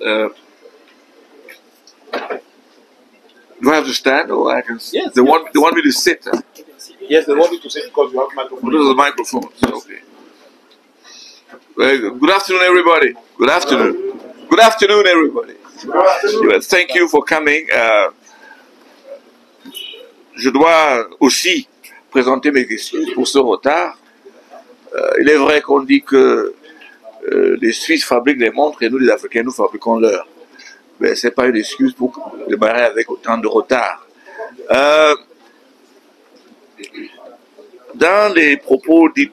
Do I have to stand or I can? Yes. They want me to sit. Huh? Yes, they want you to say because you have microphone. This is the microphone. Okay. Very good. Good afternoon, everybody. Good afternoon. Good afternoon, everybody. Thank you for coming. Je dois aussi présenter mes excuses pour ce retard. Il est vrai qu'on dit que les Suisses fabriquent les montres et nous, les Africains, nous fabriquons l'heure. Mais ce n'est pas une excuse pour démarrer avec autant de retard. Dans les propos dits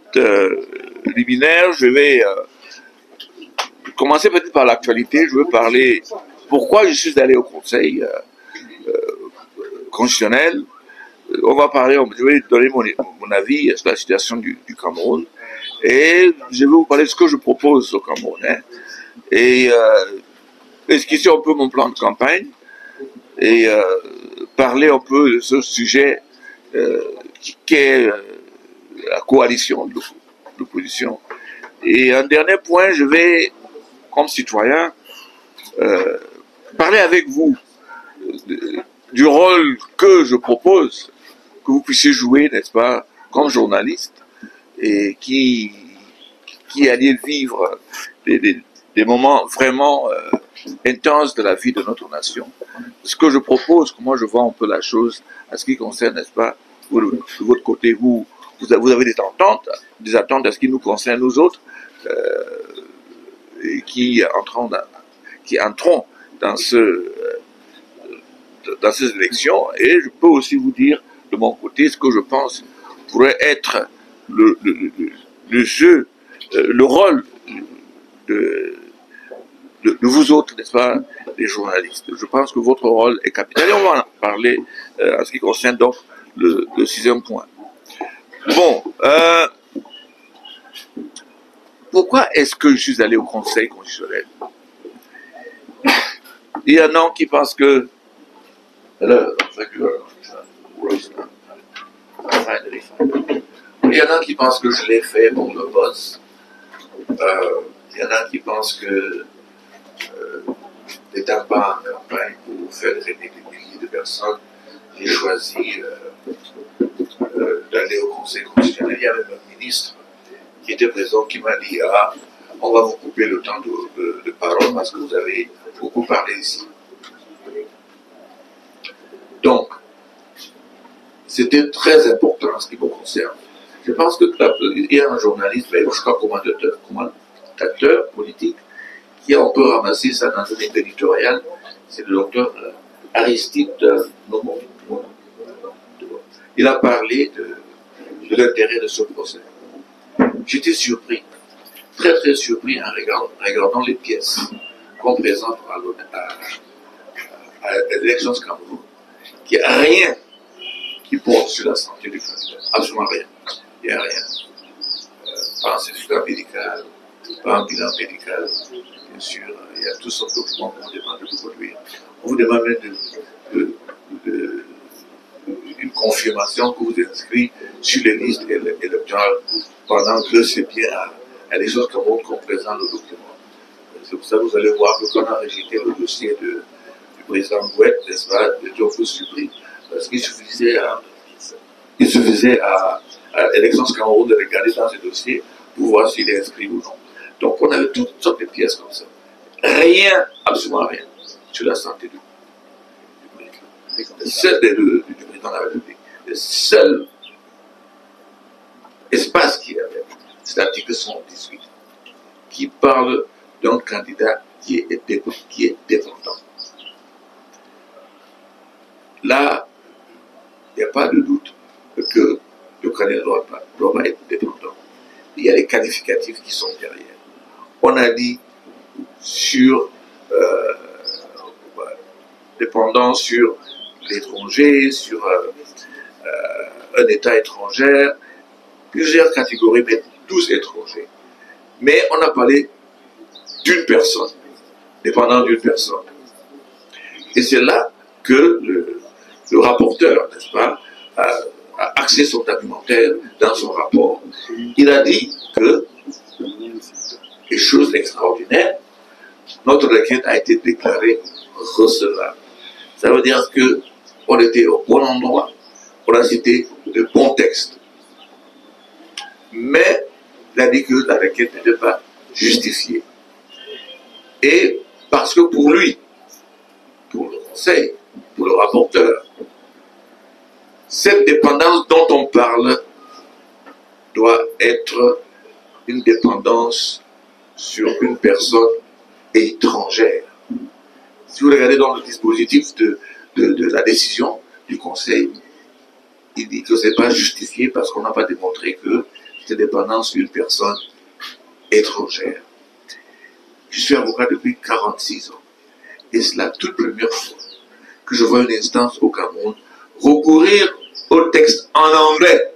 liminaires, je vais commencer peut-être par l'actualité. Je veux parler pourquoi je suis allé au Conseil constitutionnel. On va parler, je vais donner mon avis sur la situation du Cameroun et je vais vous parler de ce que je propose au Cameroun. Hein, et esquisser un peu mon plan de campagne et parler un peu de ce sujet qui est la coalition de l'opposition. Et un dernier point, je vais, comme citoyen, parler avec vous du rôle que je propose, que vous puissiez jouer, n'est-ce pas, comme journaliste, et qui allait vivre des moments vraiment intenses de la vie de notre nation. Ce que je propose, comment je vois un peu la chose, à ce qui concerne, n'est-ce pas, vous, de votre côté, vous avez des attentes à ce qui nous concerne nous autres, et qui entrons dans ces élections, et je peux aussi vous dire de mon côté ce que je pense pourrait être le jeu, le rôle de vous autres, n'est-ce pas, les journalistes. Je pense que votre rôle est capital. Et on va en parler en ce qui concerne donc le 6e point. Bon, pourquoi est-ce que je suis allé au Conseil constitutionnel? Il y en a qui pensent que il y en a qui pensent que je l'ai fait pour le boss. Il y en a qui pensent que n'étant pas en campagne pour faire traîner des milliers de personnes, j'ai choisi d'aller au Conseil constitutionnel. Il y avait un ministre qui était présent qui m'a dit « Ah, on va vous couper le temps de parole parce que vous avez beaucoup parlé ici. » Donc, c'était très important en ce qui me concerne. Je pense qu'il y a un journaliste, je crois commentateur politique, qui a un peu ramassé ça dans un éditorial, c'est le docteur Aristide Nomon. Il a parlé de l'intérêt de ce procès. J'étais surpris, très très surpris en regardant les pièces qu'on présente à l'élection de Cameroun, qu'il n'y a rien qui porte sur la santé du candidat, absolument rien. Il n'y a rien. Pas un certificat médical, pas un bilan médical, bien sûr. Il y a tous sortes de documents qu'on vous demande de produire. On vous demande même une confirmation que vous êtes inscrit sur les listes électorales pendant que c'est bien à l'élection de Cameroun qu'on présente le document. C'est pour ça que vous allez voir que quand on a rejeté le dossier du président Gouet, n'est-ce pas, de Diouf surpris, parce qu'il suffisait à l'élection de Cameroun de regarder dans ce dossier pour voir s'il est inscrit ou non. Donc on avait toutes sortes de pièces comme ça. Rien, absolument rien, sur la santé du président. Du président de la République. Le seul espace qu'il y avait, c'est l'article 118, qui parle d'un candidat qui est dépendant. Là, il n'y a pas de doute que le candidat ne doit pas être dépendant. Il y a les qualificatifs qui sont derrière. On a dit sur dépendant sur l'étranger, sur un État étranger, plusieurs catégories, mais 12 étrangers. Mais on a parlé d'une personne, dépendant d'une personne. Et c'est là que le rapporteur, n'est-ce pas, a axé son argumentaire dans son rapport. Il a dit que, et chose extraordinaire, notre requête a été déclarée recevable. Ça veut dire qu'on était au bon endroit, on a cité de bons textes. Mais il a dit que la requête n'était pas justifiée. Et parce que pour lui, pour le conseil, pour le rapporteur, cette dépendance dont on parle doit être une dépendance sur une personne étrangère. Si vous regardez dans le dispositif de la décision du conseil, il dit que ce n'est pas justifié parce qu'on n'a pas démontré que c'est dépendance sur une personne étrangère. Je suis avocat depuis 46 ans. Et c'est la toute première fois que je vois une instance au Cameroun recourir au texte en anglais.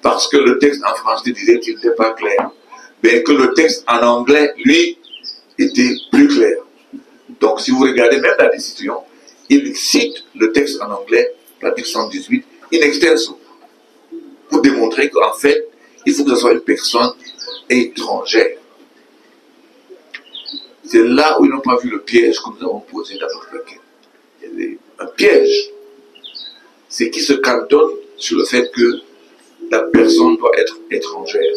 Parce que le texte en français disait qu'il n'était pas clair. Mais que le texte en anglais, lui, était plus clair. Donc si vous regardez même la décision, il cite le texte en anglais, l'article 118, in extenso, pour démontrer qu'en fait, il faut que ce soit une personne étrangère. C'est là où ils n'ont pas vu le piège que nous avons posé dans notre requête. Il y avait un piège. C'est qui se cantonne sur le fait que la personne doit être étrangère.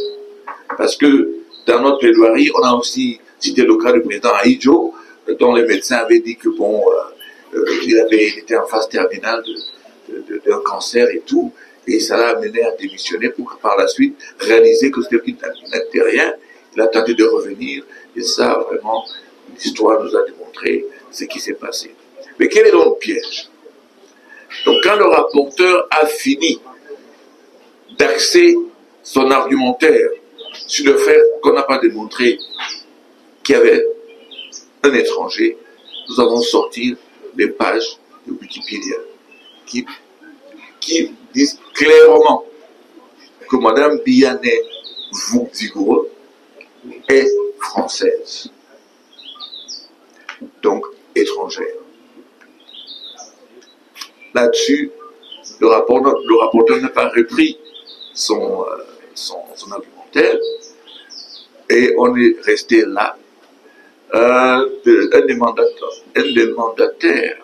Parce que dans notre plaidoirie, on a aussi cité le cas du président Aïdjo, dont les médecins avaient dit que bon, il était en phase terminale d'un cancer et tout, et ça l'a amené à démissionner pour par la suite réaliser que c'était qu'il n'était rien. Il a tenté de revenir, et ça, vraiment, l'histoire nous a démontré ce qui s'est passé. Mais quel est donc le piège? Donc, quand le rapporteur a fini d'axer son argumentaire sur le fait qu'on n'a pas démontré qu'il y avait un étranger, nous avons sorti des pages de Wikipédia qui disent clairement que Madame Biané Voudzigouro est française, donc étrangère. Là-dessus, le rapporteur n'a pas repris son argumentaire et on est resté là. Un des mandataires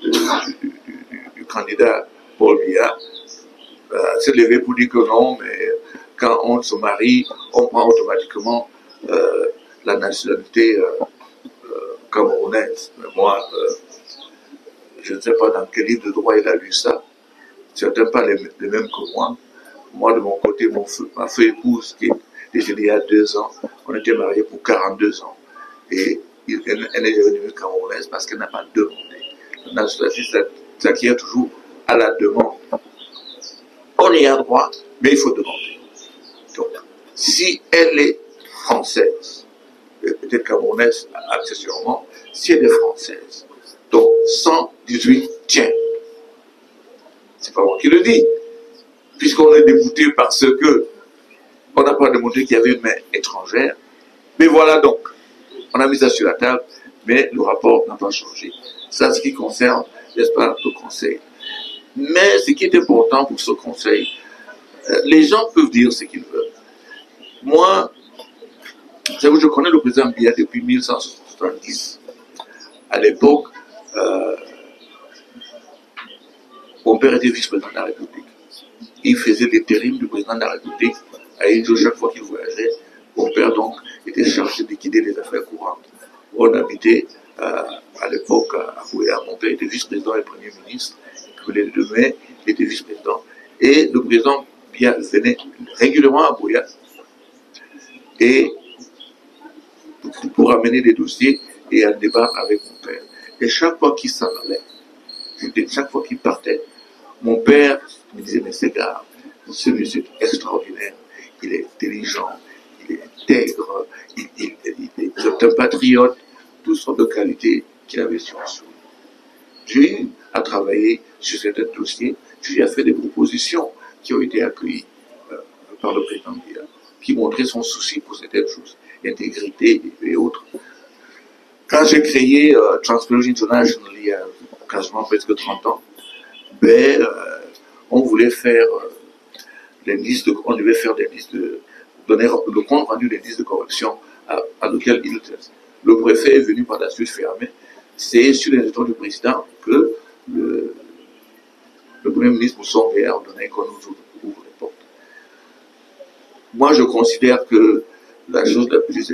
du candidat Paul Biya s'est levé pour dire que non, mais quand on se marie, on prend automatiquement la nationalité camerounaise. Mais moi, je ne sais pas dans quel livre de droit il a lu ça. Certains pas les mêmes que moi. Moi, de mon côté, ma feu épouse, qui est décédée il y a 2 ans, on était mariés pour 42 ans. Et elle est devenue camerounaise parce qu'elle n'a pas demandé. La nationalité s'acquiert toujours à la demande. On y a droit, mais il faut demander. Donc, si elle est française, peut-être camerounaise accessoirement, si elle est française, donc 118 tiens. C'est pas moi qui le dis. Puisqu'on est débouté parce que on n'a pas démontré qu'il y avait une main étrangère. Mais voilà donc, on a mis ça sur la table, mais le rapport n'a pas changé. Ça, ce qui concerne, n'est-ce pas, le conseil. Mais ce qui est important pour ce conseil, les gens peuvent dire ce qu'ils veulent. Moi, je connais le président Biya depuis 1970. À l'époque, mon père était vice-président de la République. Il faisait l'intérim du président de la République à Aïdjo chaque fois qu'il voyageait. Mon père, donc, était chargé de liquider les affaires courantes. On habitait à l'époque à Bouya. Mon père était vice-président et premier ministre. Les 2 mai, il était vice-président. Et le président Biya venait régulièrement à Bouya et pour amener des dossiers et un débat avec mon père. Et chaque fois qu'il s'en allait, chaque fois qu'il partait, mon père me disait, mais c'est grave, ce monsieur est extraordinaire, il est intelligent, il est intègre, il est un patriote, toutes sortes de qualités qu'il avait sur soi. J'ai eu à travailler sur certains dossiers, j'ai fait des propositions qui ont été accueillies par le président Biya, qui montraient son souci pour certaines choses, intégrité et autres. Quand j'ai créé Transparency International il y a quasiment presque 30 ans, on voulait faire on devait faire des listes donner le compte rendu des listes de corruption à lequel le préfet est venu par la suite fermer. C'est sur les instructions du président que le Premier ministre Mousson a ordonné qu'on nous ouvre les portes. Moi, je considère que la chose la plus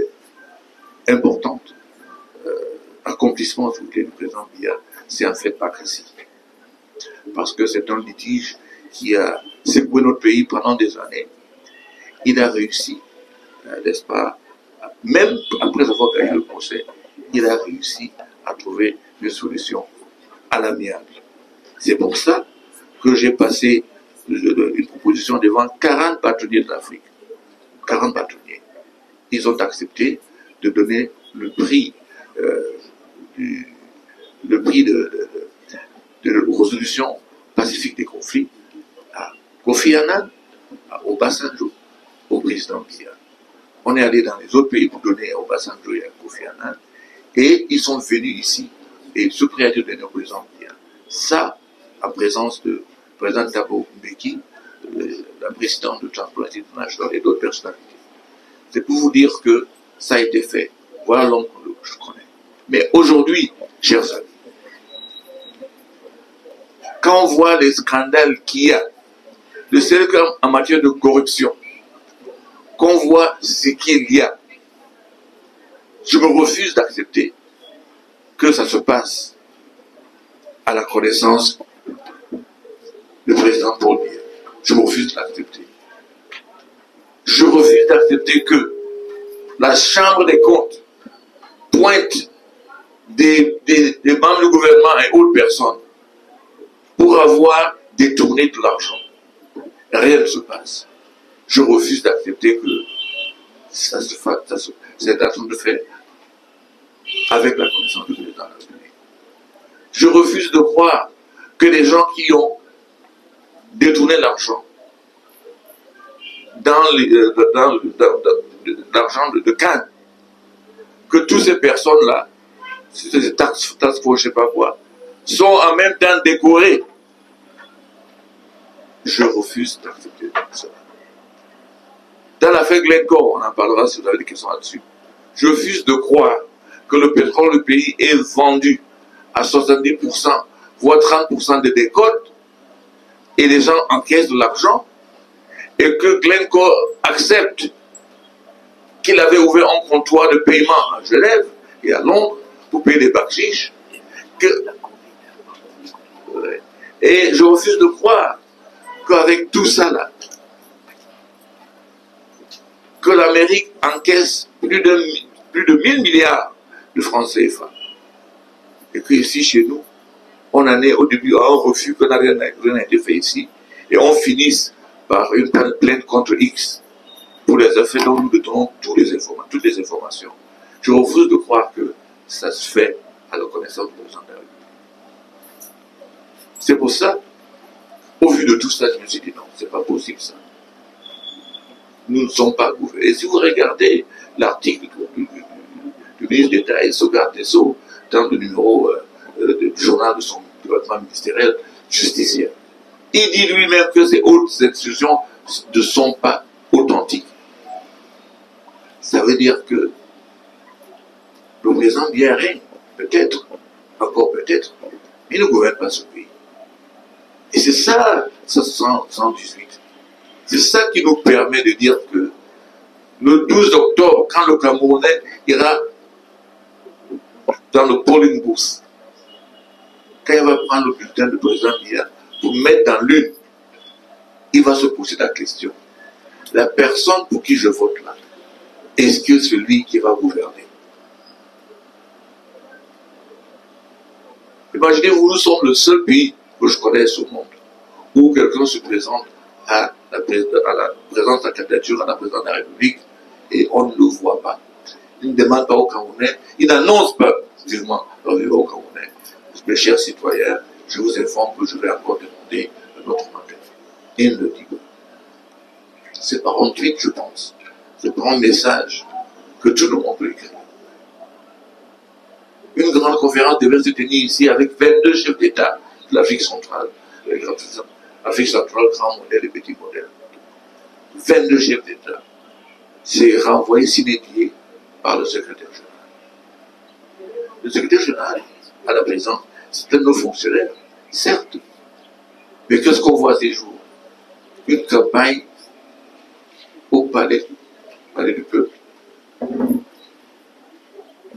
importante, accomplissement du président Biya, c'est en fait Bakassi. Parce que c'est un litige qui a secoué notre pays pendant des années. Il a réussi, n'est-ce pas, même après avoir gagné le procès, il a réussi à trouver une solution à l'amiable. C'est pour ça que j'ai passé une proposition devant 40 bâtonniers de l'Afrique. 40 bâtonniers. Ils ont accepté de donner le prix de résolution pacifique des conflits à Kofi Annan, à Obasanjo, au président Biya. On est allé dans les autres pays pour donner à Obasanjo et à Kofi Annan, et ils sont venus ici, et se prêt à donner au président Biya. Ça, en présence de président Thabo Mbeki, la présidente de Transparency International et d'autres personnalités. C'est pour vous dire que ça a été fait. Voilà l'homme que je connais. Mais aujourd'hui, chers amis, quand on voit les scandales qu'il y a, le seul en matière de corruption, qu'on voit ce qu'il y a, je me refuse d'accepter que ça se passe à la connaissance du président Paul Biya. Je me refuse d'accepter. Je refuse d'accepter que la Chambre des comptes pointe des membres du gouvernement et autres personnes pour avoir détourné de l'argent. Rien ne se passe. Je refuse d'accepter que ça se fasse, c'est en train de faire avec la connaissance du président de la République. Je refuse de croire que les gens qui ont détourné l'argent dans l'argent de Cannes, que toutes ces personnes-là, ces taxes, je ne sais pas quoi, sont en même temps décorées. Je refuse d'accepter cela. Dans l'affaire Glencore, on en parlera si vous avez des questions là-dessus. Je refuse de croire que le pétrole du pays est vendu à 70%, voire 30% de décote, et les gens encaissent de l'argent, et que Glencore accepte qu'il avait ouvert un comptoir de paiement à Genève et à Londres pour payer des bakchiches. Et je refuse de croire qu'avec tout ça là, que l'Amérique encaisse plus de 1000 milliards de francs CFA. Et que ici, chez nous, on en est au début à un refus que rien n'a été fait ici. Et on finisse par une plainte contre X pour les effets dont nous donnons toutes les informations. Je refuse de croire que ça se fait à la connaissance du président de la République. C'est pour ça, au vu de tout ça, je me suis dit non, c'est pas possible ça. Nous ne sommes pas gouvernés. Et si vous regardez l'article du ministre d'État et Sauvegarde des Sceaux dans le numéro du journal de son département ministériel justicier, il dit lui-même que ces hautes institutions ne sont pas authentiques. Ça veut dire que le président Biya règne, peut-être, encore peut-être, mais il ne gouverne pas ce pays. Et c'est ça, 118. C'est ça qui nous permet de dire que le 12 octobre, quand le Camerounais ira dans le polling booth, quand il va prendre le bulletin du président Biya pour mettre dans l'une, il va se poser la question. La personne pour qui je vote là, est-ce que celui qui va gouverner? Imaginez-vous, nous sommes le seul pays que je connaisse au monde où quelqu'un se présente à la présence de la candidature à la présidence de la République et on ne le voit pas. Il ne demande pas aux Camerounais, il n'annonce pas vivement au Camerounais. Mes chers citoyens, je vous informe que je vais encore demander notre mandat. Il ne le dit pas. C'est par un tweet, je pense. C'est par un message que tout le monde peut écrire. Une grande conférence devait se tenir ici avec 22 chefs d'État de l'Afrique centrale. L'Afrique centrale, grand modèle et petit modèle. 22 chefs d'État. C'est renvoyé sine die par le secrétaire général. Le secrétaire général, à la présence, c'est un de nos fonctionnaires, certes. Mais qu'est-ce qu'on voit ces jours? Une campagne au palais du peuple.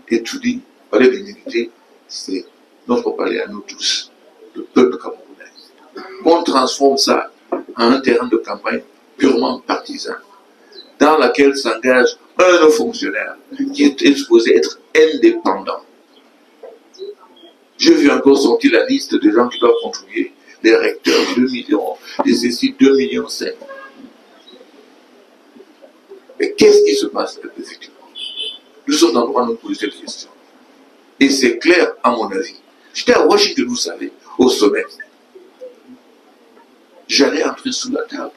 Et tu dis, palais de l'unité, c'est notre palais à nous tous, le peuple camerounais. On transforme ça en un terrain de campagne purement partisan, dans laquelle s'engage un de nos fonctionnaires qui est supposé être indépendant. J'ai vu encore sortir la liste des gens qui doivent contribuer, les recteurs, 2 millions, les essais, 2,5 millions. Mais qu'est-ce qui se passe effectivement? Nous sommes dans le droit de nous poser cette question. Et c'est clair, à mon avis. J'étais à Washington, vous savez, au sommet. J'allais entrer sous la table,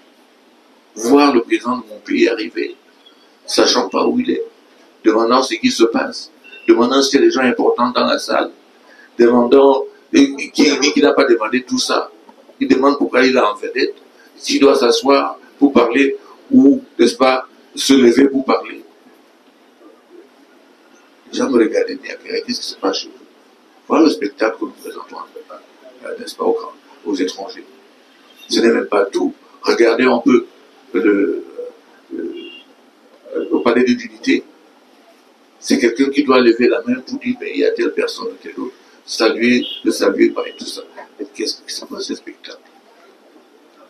voir le président de mon pays arriver, sachant pas où il est, demandant ce qui se passe, demandant s'il y a des gens importants dans la salle, demandant qui n'a pas demandé tout ça. Il demande pourquoi il a en vedette, s'il doit s'asseoir pour parler ou, n'est-ce pas, se lever pour parler. Les gens me regardaient bien, qu'est-ce qui se passe chez vous? Voilà le spectacle que nous présentons, n'est-ce pas, aux étrangers. Ce n'est même pas tout. Regardez un peu au palais de l'unité. C'est quelqu'un qui doit lever la main pour dire, mais il y a telle personne, telle autre. Saluer, le saluer, et tout ça. Mais qu'est-ce que c'est ce spectacle?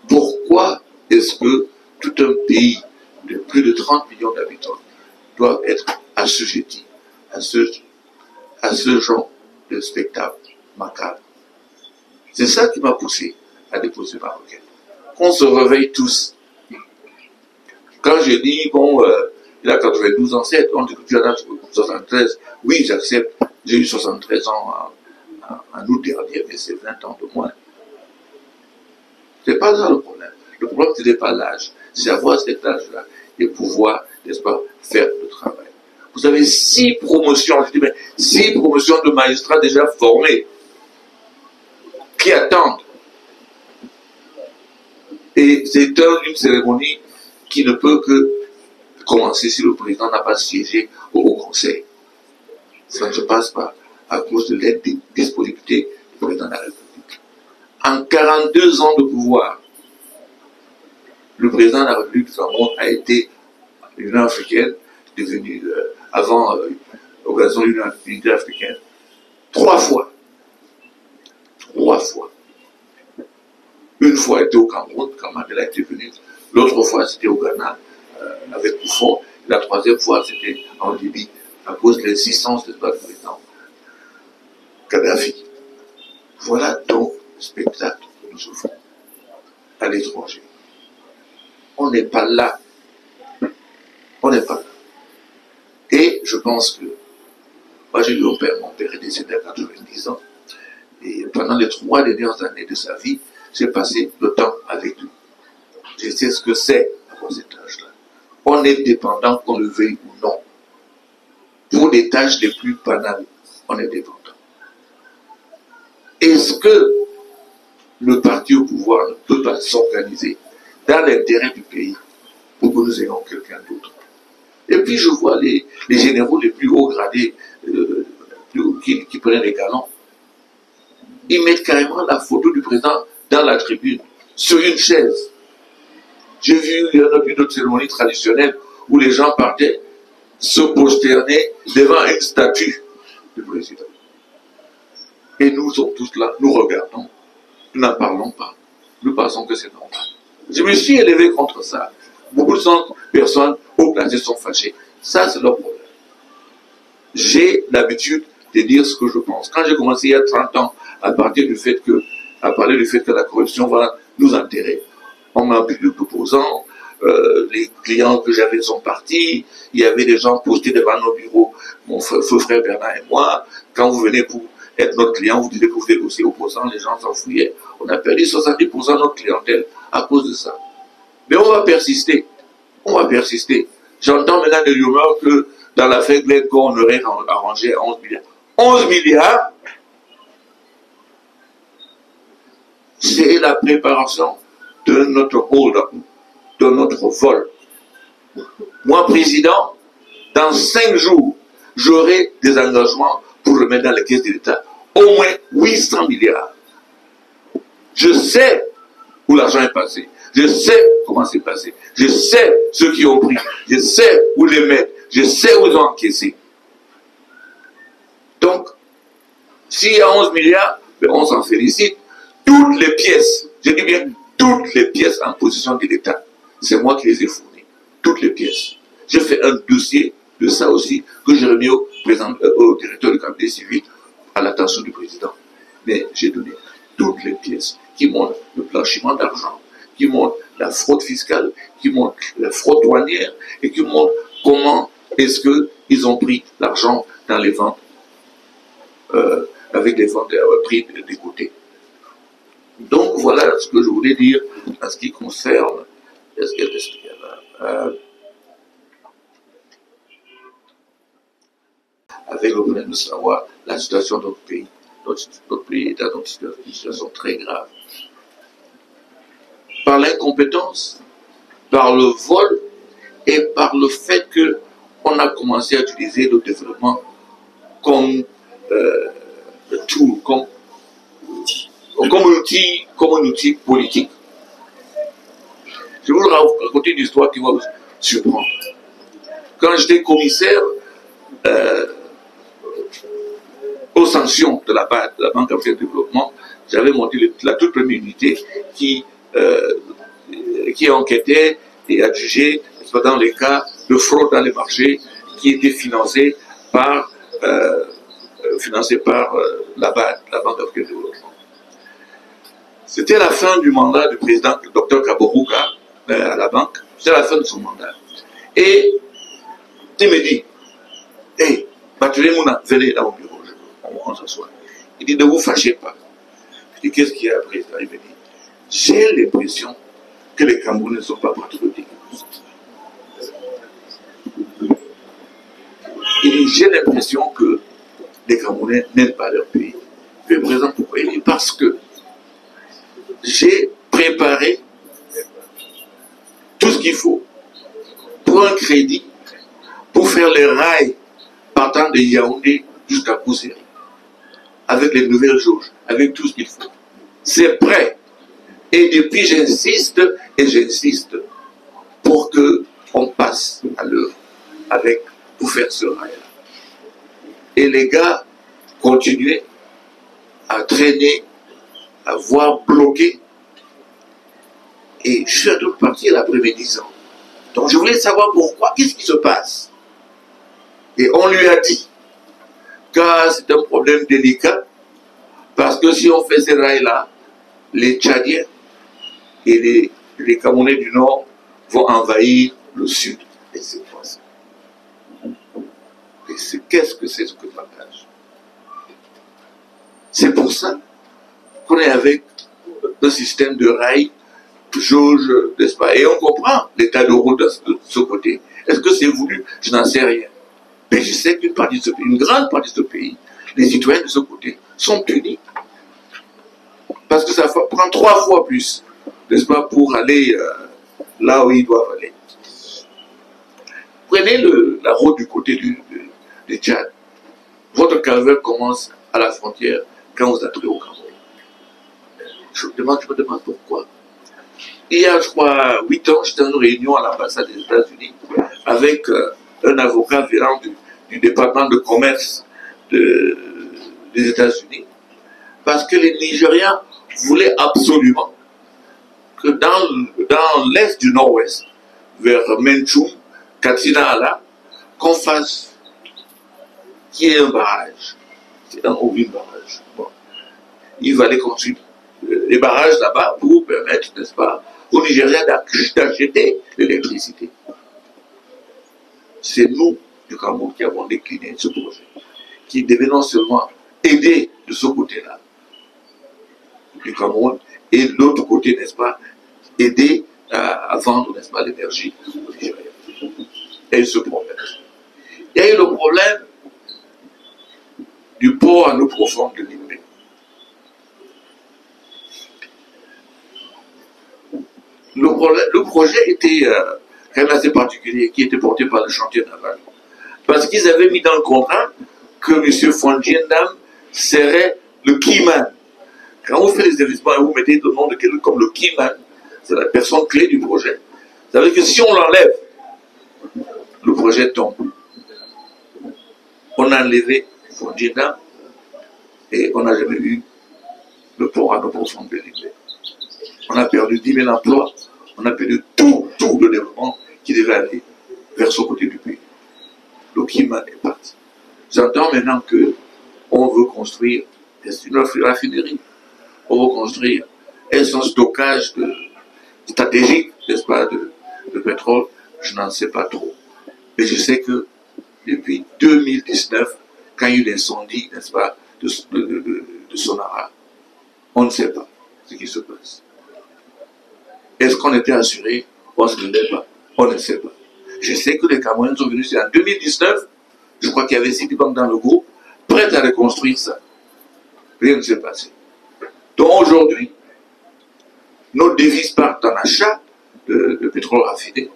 Pourquoi est-ce que tout un pays de plus de 30 millions d'habitants doit être assujetti à ce genre de spectacle macabre? C'est ça qui m'a poussé à déposer ma requête. Qu'on se réveille tous. Quand j'ai dit, bon, il a 92 ans, on dit que tu en as 73, oui, j'accepte, j'ai eu 73 ans en août dernier, mais c'est 20 ans de moins. C'est pas ça le problème. Le problème, ce n'est pas l'âge, c'est avoir cet âge-là et pouvoir, n'est-ce pas, faire le travail. Vous avez 6 promotions, je dis, mais 6 promotions de magistrats déjà formés qui attendent. Et c'est une cérémonie qui ne peut que commencer si le président n'a pas siégé au Conseil. Ça ne se passe pas à cause de l'indisponibilité du président de la République. En 42 ans de pouvoir, le président de la République du Cameroun a été l'Union africaine, devenu avant l'organisation de l'Unité africaine, 3 fois. 3 fois. Une fois était au Cameroun, quand Mandela était venu. L'autre fois, c'était au Ghana, avec Koufou. La 3e fois, c'était en Libye, à cause de l'insistance de notre président Kadhafi. Voilà donc le spectacle que nous offrons à l'étranger. On n'est pas là. On n'est pas là. Et je pense que, moi j'ai eu mon père est décédé à 90 ans, et pendant les 3 dernières années de sa vie, j'ai passé le temps avec lui. Je sais ce que c'est à cet âge-là. On est dépendant, qu'on le veuille ou non. Pour les tâches les plus banales, on est dépendant. Est-ce que le parti au pouvoir ne peut pas s'organiser dans l'intérêt du pays pour que nous ayons quelqu'un d'autre? Et puis je vois les généraux les plus hauts gradés qui prennent les galons. Ils mettent carrément la photo du président dans la tribune, sur une chaise. J'ai vu une autre cérémonie traditionnelle où les gens partaient se prosterner devant une statue du président. Et nous sommes tous là, nous regardons, nous n'en parlons pas. Nous pensons que c'est normal. Je me suis élevé contre ça. Beaucoup de personnes haut placées sont fâchées. Ça, c'est leur problème. J'ai l'habitude de dire ce que je pense. Quand j'ai commencé il y a 30 ans à parler du fait que la corruption va nous enterrer, on m'a appelé d'opposants, les clients que j'avais sont partis, il y avait des gens postés devant nos bureaux, mon feu frère Bernard et moi. Quand vous venez pour être notre client, vous disiez que vous êtes aussi opposant, les gens s'enfuyaient. On a perdu 70% de notre clientèle à cause de ça. Mais on va persister. On va persister. J'entends maintenant des rumeurs que dans l'affaire Glencore, on aurait arrangé 11 milliards. 11 milliards, c'est la préparation de notre hold-up, de notre vol. Moi, président, dans 5 jours, j'aurai des engagements pour remettre dans les caisses de l'État au moins 800 milliards. Je sais où l'argent est passé. Je sais comment c'est passé. Je sais ceux qui ont pris. Je sais où les mettre. Je sais où ils ont encaissé. Donc, s'il y a 11 milliards, ben on s'en félicite. Toutes les pièces, je dis bien toutes les pièces en position de l'État, c'est moi qui les ai fournies. Toutes les pièces. Je fais un dossier de ça aussi que j'ai remis au directeur du cabinet civil à l'attention du président. Mais j'ai donné toutes les pièces qui montrent le blanchiment d'argent, qui montrent la fraude fiscale, qui montrent la fraude douanière et qui montrent comment est-ce qu'ils ont pris l'argent dans les ventes, avec les ventes prix des côtés. Donc voilà ce que je voulais dire en ce qui concerne avec le problème de savoir la situation de notre pays. Notre pays est dans une situation très grave. Par l'incompétence, par le vol et par le fait qu'on a commencé à utiliser le développement comme tool, comme un outil politique. Je vais vous raconter une histoire qui va vous surprendre. Quand j'étais commissaire aux sanctions de la Banque africaine de développement, j'avais monté la toute première unité qui enquêtait et a jugé dans les cas de fraude dans les marchés qui étaient financés par la Banque africaine de développement. C'était la fin du mandat du président Dr Kaboruka à la banque. C'était la fin de son mandat. Et il me dit, hey, Baturé Mouna, venez dans mon bureau, on s'assoit. Il dit, ne vous fâchez pas. Je dis, qu'est-ce qu'il y a après? Il me dit, j'ai l'impression que les Camerounais ne sont pas patriotiques. Il dit, j'ai l'impression que les Camerounais n'aiment pas leur pays. Je vais vous présenter pourquoi. Il dit, parce que j'ai préparé tout ce qu'il faut pour un crédit, pour faire les rails partant de Yaoundé jusqu'à Kousséri, avec les nouvelles jauges, avec tout ce qu'il faut. C'est prêt. Et depuis, j'insiste pour qu'on passe à l'œuvre pour faire ce rail-là. Et les gars continuaient à traîner, à voir bloquer. Et je suis à toute partie l'après-midi. Donc je voulais savoir pourquoi, qu'est-ce qui se passe. Et on lui a dit que c'est un problème délicat, parce que si on fait ces rails-là, les Tchadiens et les Camerounais du Nord vont envahir le Sud. Et c'est pas ça. Et qu'est-ce que c'est ce que partage? C'est pour ça qu'on est avec un système de rails, jauge, n'est-ce pas? Et on comprend l'état de route de ce côté. Est-ce que c'est voulu? Je n'en sais rien. Mais je sais qu'une grande partie de ce pays, les citoyens de ce côté, sont unis. Parce que ça prend 3 fois plus, n'est-ce pas, pour aller là où ils doivent aller. Prenez la route du côté du Tchad. Votre calvaire commence à la frontière quand vous entrez au Cameroun. Je me demande pourquoi. Il y a, je crois, 8 ans, j'étais en réunion à l'ambassade des États-Unis avec un avocat venant du département de commerce des États-Unis, parce que les Nigérians voulaient absolument que dans l'est du nord-ouest, vers Menchoum, Katsina, qu'on fasse qu'il y ait un barrage. C'est un barrage. Bon. Il fallait construire les barrages là-bas pour permettre, n'est-ce pas, aux Nigériens d'acheter l'électricité. C'est nous, du Cameroun, qui avons décliné ce projet, qui devait non seulement aider de ce côté-là, du Cameroun, et de l'autre côté, n'est-ce pas, aider à vendre, n'est-ce pas, l'énergie aux Nigériens. Il y a eu ce problème. Il y a eu le problème du port à eau profonde de Limbe. Le projet était quand même assez particulier, qui était porté par le chantier naval. Parce qu'ils avaient mis dans le contrat que M. Fondiendam serait le keyman. Quand vous faites les investissements et vous mettez le nom de quelqu'un comme le keyman, c'est la personne clé du projet. Ça veut dire que si on l'enlève, le projet tombe. On a enlevé Fondiendam et on n'a jamais eu le port à 9% de Bélimbé. On a perdu 10 000 emplois, on a perdu tout le développement qui devait aller vers ce côté du pays. Le Kima est parti. J'entends maintenant qu'on veut construire une raffinerie, on veut construire un stockage stratégique, n'est-ce pas, de pétrole. Je n'en sais pas trop. Mais je sais que depuis 2019, quand il y a eu l'incendie, n'est-ce pas, de Sonara, on ne sait pas ce qui se passe. Est-ce qu'on était assuré ou est-ce qu'on ne l'est pas? On ne sait pas. Je sais que les Camerounais sont venus, c'est en 2019, je crois qu'il y avait 6 banques dans le groupe, prêtes à reconstruire ça. Rien ne s'est passé. Donc aujourd'hui, nos devises partent en achat de pétrole raffiné.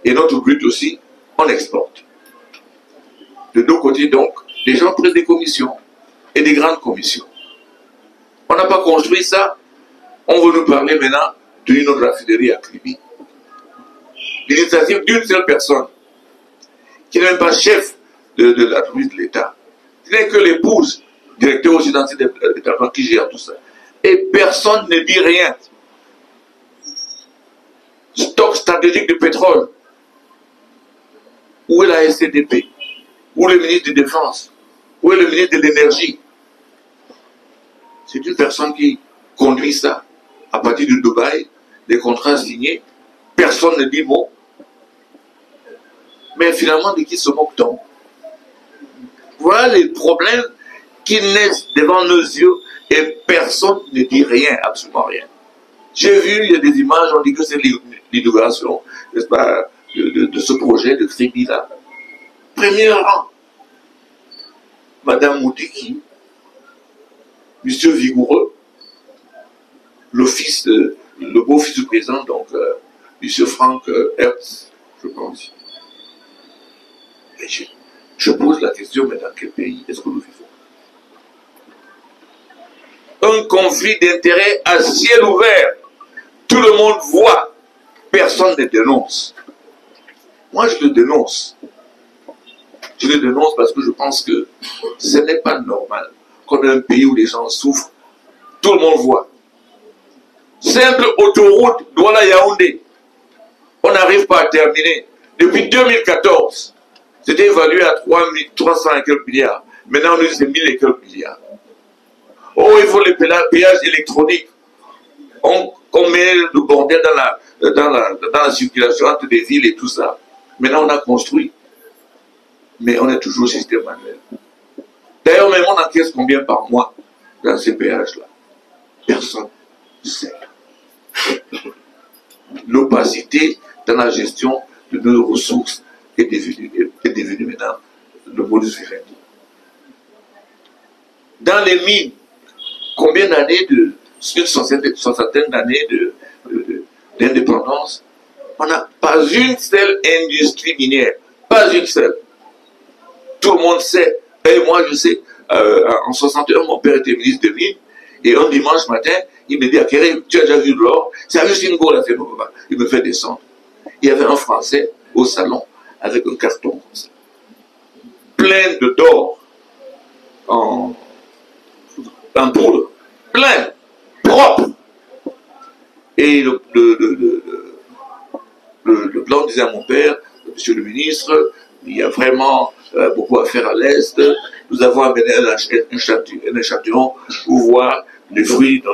Et notre but aussi, on exporte. De deux côtés, donc, les gens prennent des commissions. Et des grandes commissions. On n'a pas construit ça. On veut nous parler maintenant d'une autre raffinerie à Kribi. L'initiative d'une seule personne, qui n'est même pas chef de la police de l'État, qui n'est que l'épouse, directeur occidental de l'État, qui gère tout ça. Et personne ne dit rien. Stock stratégique de pétrole. Où est la SCDP? Où est le ministre de la Défense? Où est le ministre de l'Énergie? C'est une personne qui conduit ça. À partir de Dubaï, des contrats signés, personne ne dit mot. Mais finalement, de qui se moque-t-on? Voilà les problèmes qui naissent devant nos yeux et personne ne dit rien, absolument rien. J'ai vu, il y a des images, on dit que c'est l'inauguration, n'est-ce pas, de ce projet de Kribi-là. Premier rang. Madame Moutiki, Monsieur Vigoureux, le beau-fils du président, donc Monsieur Franck Hertz, je pense. Et je pose la question, mais dans quel pays est-ce que nous vivons? Un conflit d'intérêts à ciel ouvert. Tout le monde voit, personne ne dénonce. Moi, je le dénonce. Je le dénonce parce que je pense que ce n'est pas normal qu'on ait un pays où les gens souffrent. Tout le monde voit. Simple autoroute Douala-Yaoundé. On n'arrive pas à terminer. Depuis 2014, c'était évalué à 300 et quelques milliards. Maintenant, on dit c'est 1000 et quelques milliards. Oh, il faut les péages électroniques. On met le bordel dans la circulation entre des villes et tout ça. Maintenant, on a construit. Mais on est toujours au système manuel. D'ailleurs, même on encaisse combien par mois dans ces péages-là? Personne ne sait. L'opacité dans la gestion de nos ressources est devenue maintenant le modus vivendi. Dans les mines, combien d'années une centaine d'années d'indépendance, on n'a pas une seule industrie minière, pas une seule. Tout le monde sait, et moi je sais, en 61, mon père était ministre de mines, et un dimanche matin, il me dit, Akere, tu as déjà vu de l'or? C'est juste une gourde, il me fait descendre. Il y avait un Français au salon, avec un carton comme ça, plein d'or, en poudre, plein, propre. Et le plan disait à mon père, monsieur le ministre, il y a vraiment beaucoup à faire à l'Est. Nous avons amené un échantillon pour voir les fruits de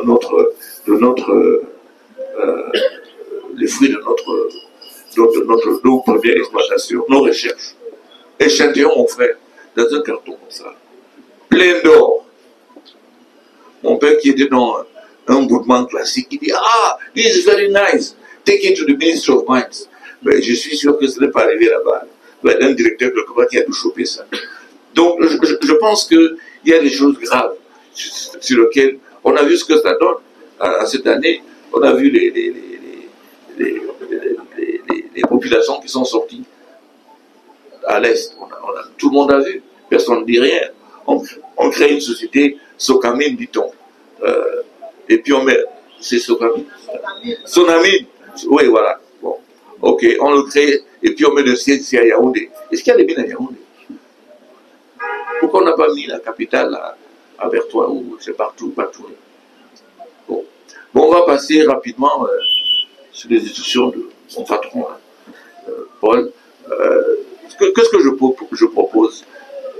nos premières exploitations, nos recherches. Échantillon, mon frère, dans un carton comme ça, plein d'or. Mon père qui était dans un mouvement classique, il dit, ah, this is very nice, take it to the Ministry of Mines. Mais je suis sûr que ce n'est pas arrivé là-bas. Il y a un directeur de combat qui a dû choper ça. Donc, je pense qu'il y a des choses graves sur lesquelles on a vu ce que ça donne à cette année. On a vu les populations qui sont sorties à l'Est. tout le monde a vu, personne ne dit rien. On crée une société, Socamine, dit-on. Et puis on met, c'est Socamine. Sonamine, oui, voilà. Bon, ok, on le crée, et puis on met le siège ici à Yaoundé. Est-ce qu'il y a des mines à Yaoundé? Pourquoi on n'a pas mis la capitale à Vertois ou c'est partout? Bon. On va passer rapidement sur les instructions de mon patron, Paul. Qu'est-ce que je propose?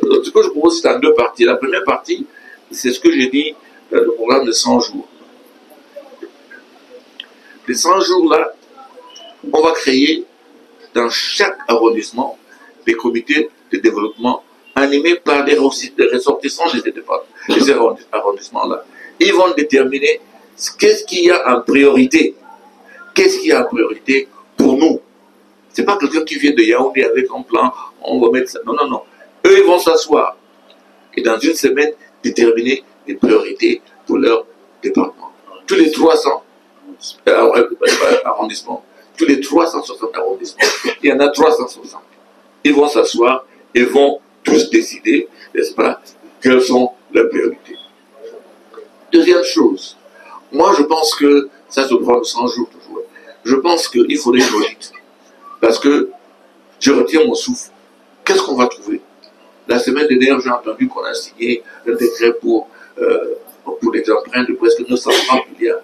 Ce que je propose, c'est en deux parties. La première partie, c'est ce que j'ai dit, le programme de 100 jours. Les 100 jours-là, on va créer dans chaque arrondissement des comités de développement animés par des ressortissants de ces arrondissements-là. Ils vont déterminer qu'est-ce qu'il y a en priorité. Qu'est-ce qu'il y a en priorité pour nous? C'est pas quelqu'un qui vient de Yaoundé avec un plan, on va mettre ça. Non, non, non. Eux, ils vont s'asseoir et dans une semaine, déterminer les priorités pour leur département. Tous les 300 arrondissements, tous les 360 arrondissements, il y en a 360. Ils vont s'asseoir et vont tous décider, n'est-ce pas, quelles sont leurs priorités. Deuxième chose, moi je pense que, ça se prend 100 jours toujours, je pense qu'il faudrait une audit. Parce que je retiens mon souffle. Qu'est-ce qu'on va trouver? La semaine dernière, j'ai entendu qu'on a signé un décret pour les emprunts de presque 930 milliards.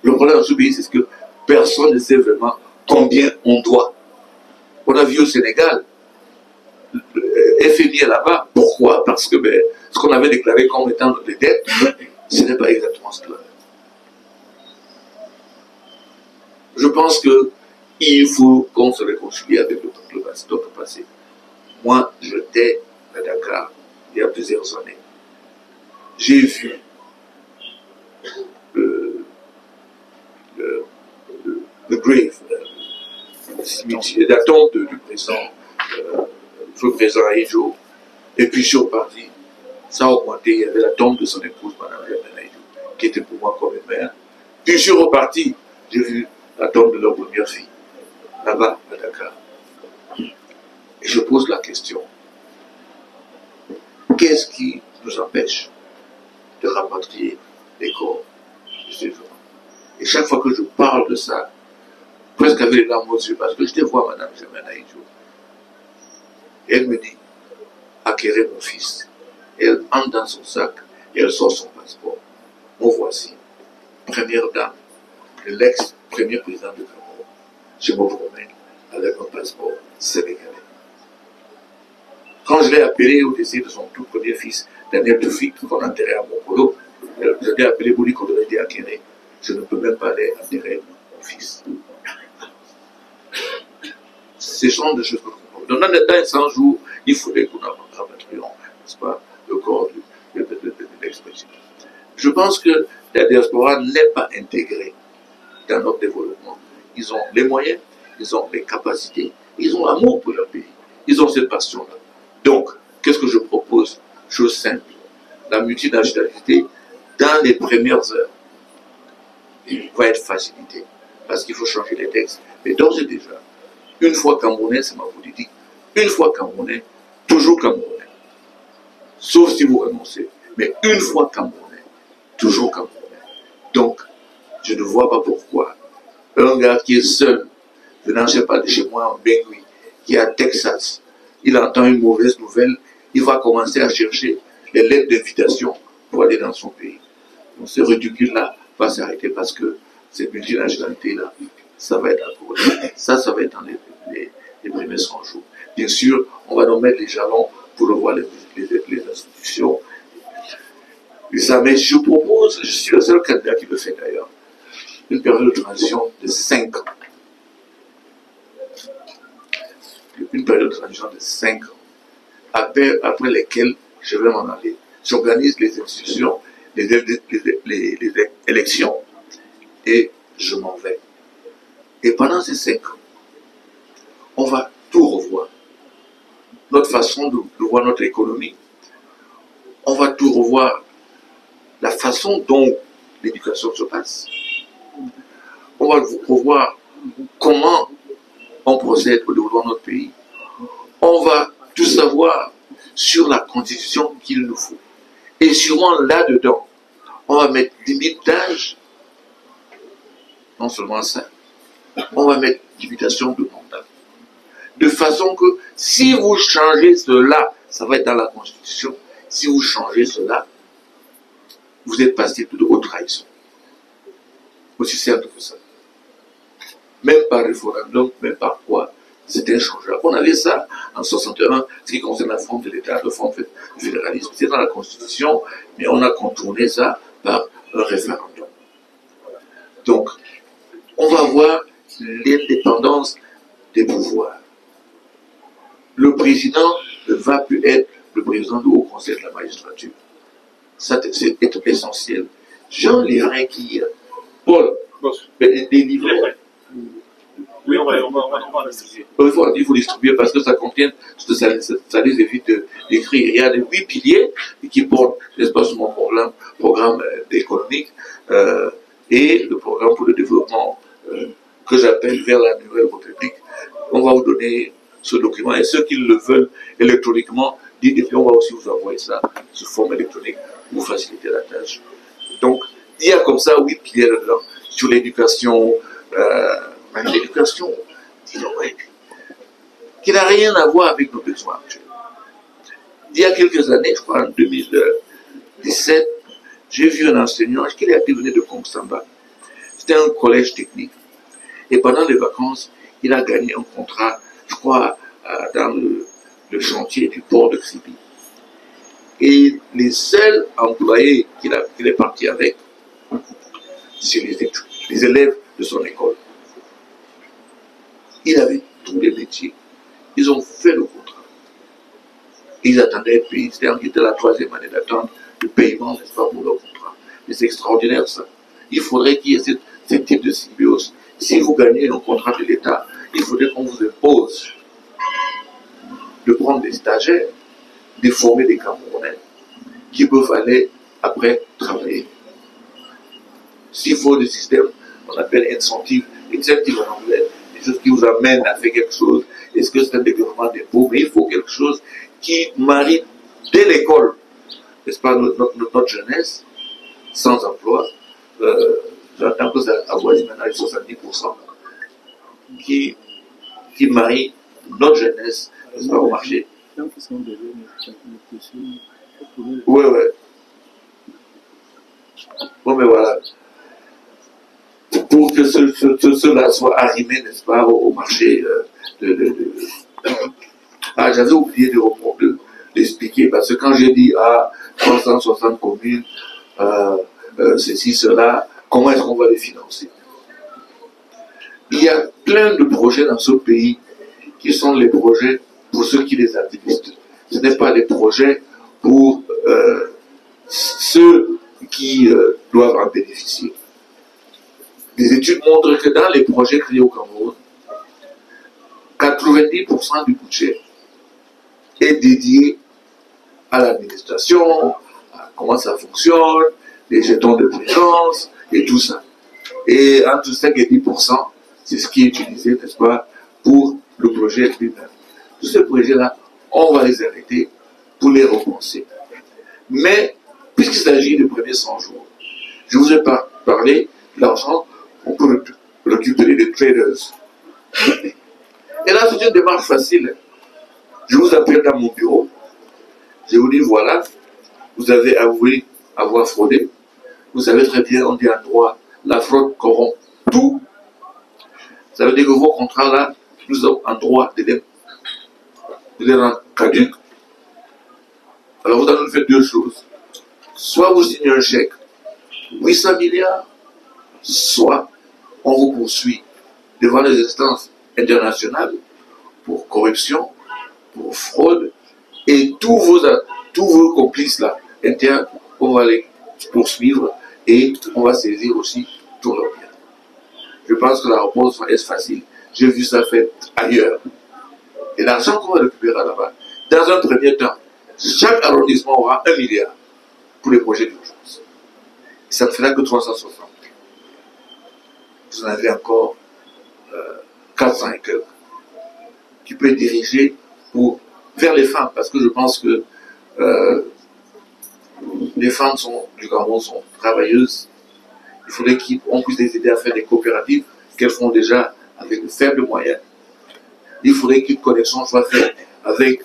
Le problème dans ce pays, c'est que personne ne sait vraiment combien on doit. On a vu au Sénégal, FMI est là-bas. Pourquoi? Parce que ce qu'on avait déclaré comme étant des dettes, ce n'est pas exactement cela. Je pense qu'il faut qu'on se réconcilie avec notre passé. Moi, j'étais à Dakar il y a plusieurs années. J'ai vu le grave, la tombe du président Aïdjo, et puis je suis reparti. Ça a augmenté, il y avait la tombe de son épouse, Mme Aïdjo, qui était pour moi comme une mère. Puis je suis reparti, j'ai vu la tombe de leur première fille, là-bas, à Dakar. Et je pose la question, qu'est-ce qui nous empêche de rapatrier les corps de ces gens? Et chaque fois que je parle de ça, presque avec les larmes aux yeux, parce que je te vois, Mme Germaine Aïdjo, et elle me dit, acquérez mon fils. Et elle entre dans son sac et elle sort son passeport. Moi voici, première dame de l'ex-premier président de Cameroun. Je me promène avec un passeport sénégalais. Quand je l'ai appelé au décès de son tout premier fils, Daniel Toufik, qu'on enterrait à Mokolo, je l'ai appelé Bouli Kodoredi Akere. Je ne peux même pas aller enterrer mon fils. C'est ce genre de choses que je comprends. Dans les 100 jours, il faudrait qu'on rapatrions, n'est-ce pas, le corps de l'ex-président. Je pense que la diaspora n'est pas intégrée dans notre développement. Ils ont les moyens, ils ont les capacités, ils ont l'amour pour leur pays, ils ont cette passion-là. Donc, qu'est-ce que je propose? Chose simple, la multinationalité, dans les premières heures, va être facilitée, parce qu'il faut changer les textes. Mais d'ores et déjà, une fois Camerounais, c'est ma politique, une fois Camerounais, toujours Camerounais. Sauf si vous renoncez. Mais une fois Camerounais, toujours Camerounais. Donc, je ne vois pas pourquoi un gars qui est seul, venant, je ne sais pas, de chez moi en Bengui, qui est à Texas, il entend une mauvaise nouvelle, il va commencer à chercher les lettres d'invitation pour aller dans son pays. Donc, ce ridicule-là va s'arrêter parce que cette multinationalité-là, ça va être à cause. Ça va être dans les premiers 100 jours. Bien sûr, on va nous mettre les jalons pour revoir les institutions. Et ça, mais je propose, je suis le seul candidat qui le fait d'ailleurs, une période de transition de 5 ans. Une période de transition de 5 ans, après lesquelles je vais m'en aller. J'organise les institutions, les élections, et je m'en vais. Et pendant ces 5 ans, on va tout revoir. Notre façon de voir notre économie. On va tout revoir. La façon dont l'éducation se passe. On va revoir comment on procède au développement de notre pays. On on va tout savoir sur la constitution qu'il nous faut. Et sûrement là-dedans, on va mettre limite d'âge, non seulement ça, on va mettre limitation de mandat. De façon que si vous changez cela, ça va être dans la Constitution, si vous changez cela, vous êtes passible de haute trahison. Aussi simple que ça. Même par référendum, même par quoi, c'était inchangeable. On avait ça en 61, ce qui concerne la forme de l'État, la forme du fédéralisme. C'est dans la Constitution, mais on a contourné ça par un référendum. Donc, on va voir l'indépendance des pouvoirs. Le président ne va plus être le président du Haut Conseil de la magistrature. Ça, c'est essentiel. Jean Lérin qui, Paul, des livres. Oui, on va distribuer. Il faut distribuer parce que ça contient, ça les évite d'écrire. Il y a les 8 piliers qui portent, n'est-ce pas, sur mon programme économique et le programme pour le développement que j'appelle vers la nouvelle République. On va vous donner ce document et ceux qui le veulent électroniquement, dites, et puis on va aussi vous envoyer ça sous forme électronique pour faciliter la tâche. Donc, il y a comme ça 8 piliers dedans sur l'éducation, l'éducation qui n'a rien à voir avec nos besoins actuels. Il y a quelques années, je crois en 2017, j'ai vu un enseignant qui était venu de Kongsamba. C'était un collège technique. Et pendant les vacances, il a gagné un contrat, je crois, dans le chantier du port de Kribi. Et les seuls employés qu'il est parti avec, c'est les élèves de son école. Il avait tous les métiers. Ils ont fait le contrat. Ils attendaient, puis c'était la 3e année d'attente, le paiement, n'est-ce pas, pour leur contrat. Mais c'est extraordinaire, ça. Il faudrait qu'il y ait ce type de symbiose. Si vous gagnez un contrat de l'État, il faudrait qu'on vous impose de prendre des stagiaires, de former des Camerounais qui peuvent aller après travailler. S'il faut des systèmes qu'on appelle incentives en anglais, des choses qui vous amènent à faire quelque chose, est-ce que c'est un développement des pauvres? Mais il faut quelque chose qui marie dès l'école, n'est-ce pas, notre jeunesse, sans emploi, j'entends que ça avoisine maintenant les 70%, qui marie notre jeunesse, n'est-ce pas, au marché. Oui. Bon, mais voilà. Pour que cela soit arrimé, n'est-ce pas, au marché Ah, j'avais oublié d'expliquer, parce que quand j'ai dit, 360 communes, ceci, cela, comment est-ce qu'on va les financer? Il y a plein de projets dans ce pays qui sont les projets pour ceux qui les administrent. Ce n'est pas les projets pour ceux qui doivent en bénéficier. Les études montrent que dans les projets créés au Cameroun, 90% du budget est dédié à l'administration, à comment ça fonctionne, les jetons de présence et tout ça. Et entre 5 et 10%, c'est ce qui est utilisé, n'est-ce pas, pour le projet lui-même. Tous ces projets-là, on va les arrêter pour les repenser. Mais, puisqu'il s'agit des premiers 100 jours, je vous ai parlé de l'argent qu'on peut récupérer des traders. Et là, c'est une démarche facile. Je vous appelle dans mon bureau. Je vous dis, voilà, vous avez avoué avoir fraudé. Vous savez très bien, on dit en droit, la fraude corrompt tout. Ça veut dire que vos contrats-là, nous sommes en droit de les rendre caducs. Alors vous allez nous faire deux choses. Soit vous signez un chèque, 800 milliards, soit on vous poursuit devant les instances internationales pour corruption, pour fraude, et tous vos complices là, internes, on va les poursuivre et on va saisir aussi tout leur bien. Je pense que la réponse est facile. J'ai vu ça fait ailleurs. Et l'argent qu'on va récupérer là-bas, dans un premier temps, chaque arrondissement aura 1 milliard pour les projets d'urgence. Ça ne fera que 360. Vous en avez encore 400 et quelques qui peut être dirigé vers les femmes, parce que je pense que les femmes du Cameroun sont travailleuses. Il faudrait qu'on puisse les aider à faire des coopératives qu'elles font déjà avec de faibles moyens. Il faudrait qu'une connexion soit faite avec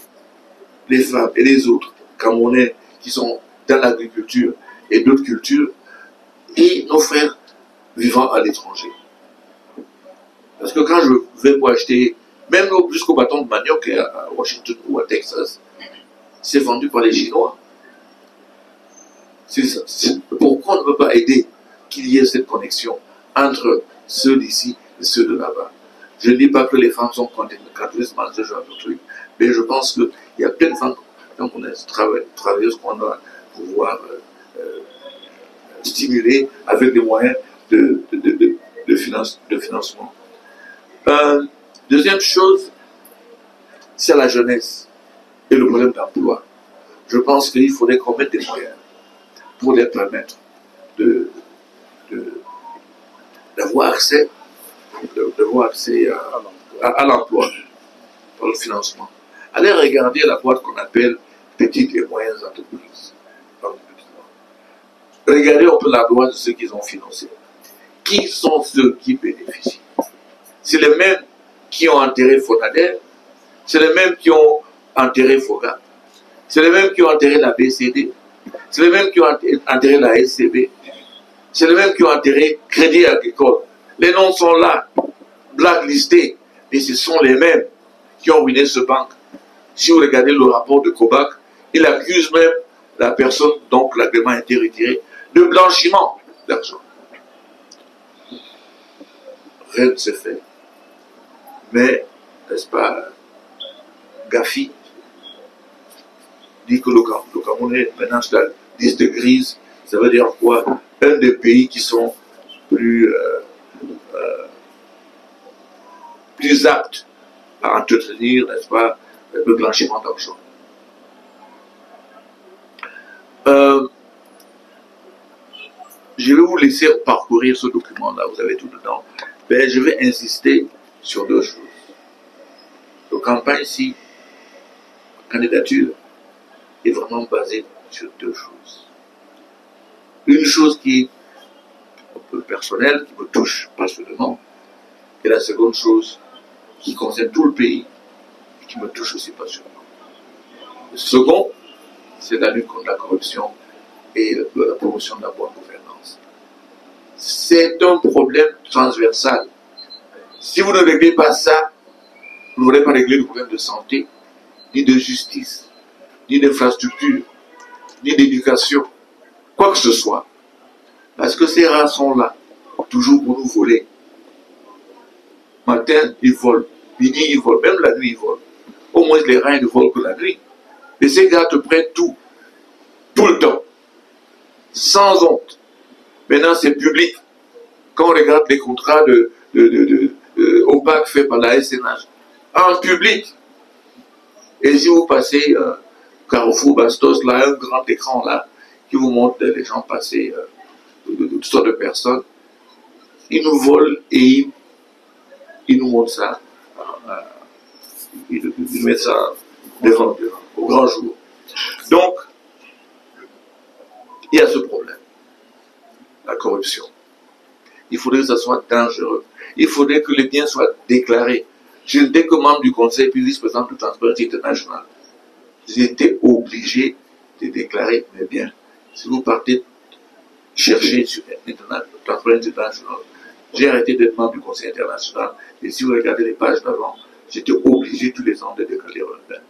les femmes et les autres Camerounais qui sont dans l'agriculture et d'autres cultures et nos frères vivant à l'étranger. Parce que quand je vais pour acheter, même jusqu'au bâton de manioc à Washington ou à Texas, c'est vendu par les Chinois. Pourquoi on ne peut pas aider qu'il y ait cette connexion entre ceux d'ici et ceux de là-bas? Je ne dis pas que les femmes sont catholiques dans ce genre de truc, mais je pense qu'il y a plein de femmes travailleuses qu'on doit pouvoir stimuler avec des moyens de financement. Deuxième chose, c'est la jeunesse et le problème d'emploi. Je pense qu'il faudrait qu'on mette des moyens pour les permettre d'avoir accès à l'emploi, par le financement. Allez regarder la boîte qu'on appelle petites et moyennes entreprises. Regardez un peu la loi de ceux qu'ils ont financés. Qui sont ceux qui bénéficient? C'est les mêmes qui ont enterré Fonader, c'est les mêmes qui ont enterré Foga, c'est les mêmes qui ont enterré la BCD, c'est les mêmes qui ont enterré la SCB, c'est les mêmes qui ont enterré Crédit Agricole. Les noms sont là, blacklistés, et ce sont les mêmes qui ont ruiné ce banque. Si vous regardez le rapport de Kovac, il accuse même la personne dont l'agrément a été retiré de blanchiment d'argent. Rien ne s'est fait. Mais, n'est-ce pas, Gafi dit que le Cameroun est maintenant sur la liste grise. Ça veut dire quoi? Un des pays qui sont plus aptes à entretenir, n'est-ce pas, le blanchiment d'argent. Je vais vous laisser parcourir ce document-là, vous avez tout dedans. Mais je vais insister sur deux choses. La campagne ici, la candidature, est vraiment basée sur deux choses. Une chose qui est un peu personnelle, qui me touche personnellement, et la seconde chose qui concerne tout le pays, et qui me touche aussi personnellement. Le second, c'est la lutte contre la corruption et la promotion de la bonne gouvernance. C'est un problème transversal. Si vous ne réglez pas ça, vous n'aurez pas réglé le problème de santé, ni de justice, ni d'infrastructure, ni d'éducation, quoi que ce soit. Parce que ces rats sont là, toujours pour nous voler. Matin, ils volent. Midi, ils volent. Même la nuit, ils volent. Au moins, les rats, ils ne volent que la nuit. Et ces gars te prennent tout le temps, sans honte. Maintenant, c'est public. Quand on regarde les contrats opaques faits par la SNH, en public. Et si vous passez Carrefour, Bastos, là, un grand écran là, qui vous montre les gens passer de toutes sortes de personnes, ils nous volent et ils nous montrent ça. Ils mettent ça devant au grand jour. Donc, il y a ce problème, la corruption. Il faudrait que ça soit dangereux. Il faudrait que les biens soient déclarés. Dès que membre du conseil puis vice-président de Transparency International, j'étais obligé de déclarer mes biens. Si vous partez chercher sur Transparency International, j'ai arrêté d'être membre du conseil international. Et si vous regardez les pages d'avant, j'étais obligé tous les ans de déclarer mes biens.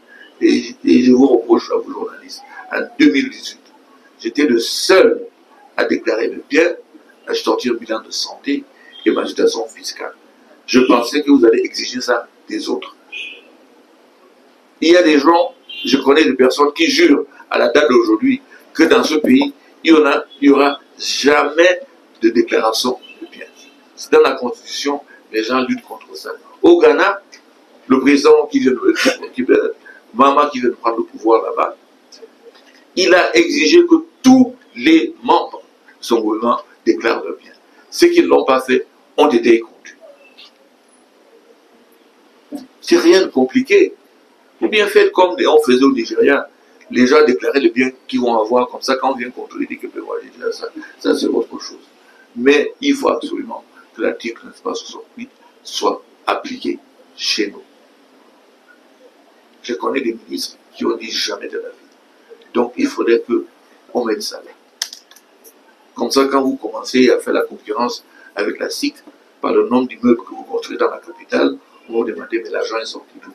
Et je vous reproche à vous journalistes, en 2018, j'étais le seul à déclarer mes biens, à sortir un bilan de santé et ma situation fiscale. Je pensais que vous allez exiger ça des autres. Il y a des gens, je connais des personnes qui jurent à la date d'aujourd'hui que dans ce pays, il n'y aura jamais de déclaration de biens. C'est dans la Constitution, les gens luttent contre ça. Au Ghana, le président Mama qui vient de prendre le pouvoir là-bas, il a exigé que tous les membres de son gouvernement déclarent leurs biens. Ceux qui ne l'ont pas fait ont été écondus. C'est rien de compliqué. Ou bien faites comme on faisait au Nigeria. Les gens déclaraient les biens qu'ils vont avoir, comme ça, quand on vient contrôler, ils disent que ça c'est autre chose. Mais il faut absolument que l'article 68 soit appliqué chez nous. Je connais des ministres qui ont dit jamais de la vie. Donc il faudrait qu'on mette ça là. Comme ça, quand vous commencez à faire la concurrence avec la SIC, par le nombre d'immeubles que vous construisez dans la capitale, vous vous demandez, mais l'argent est sorti d'où?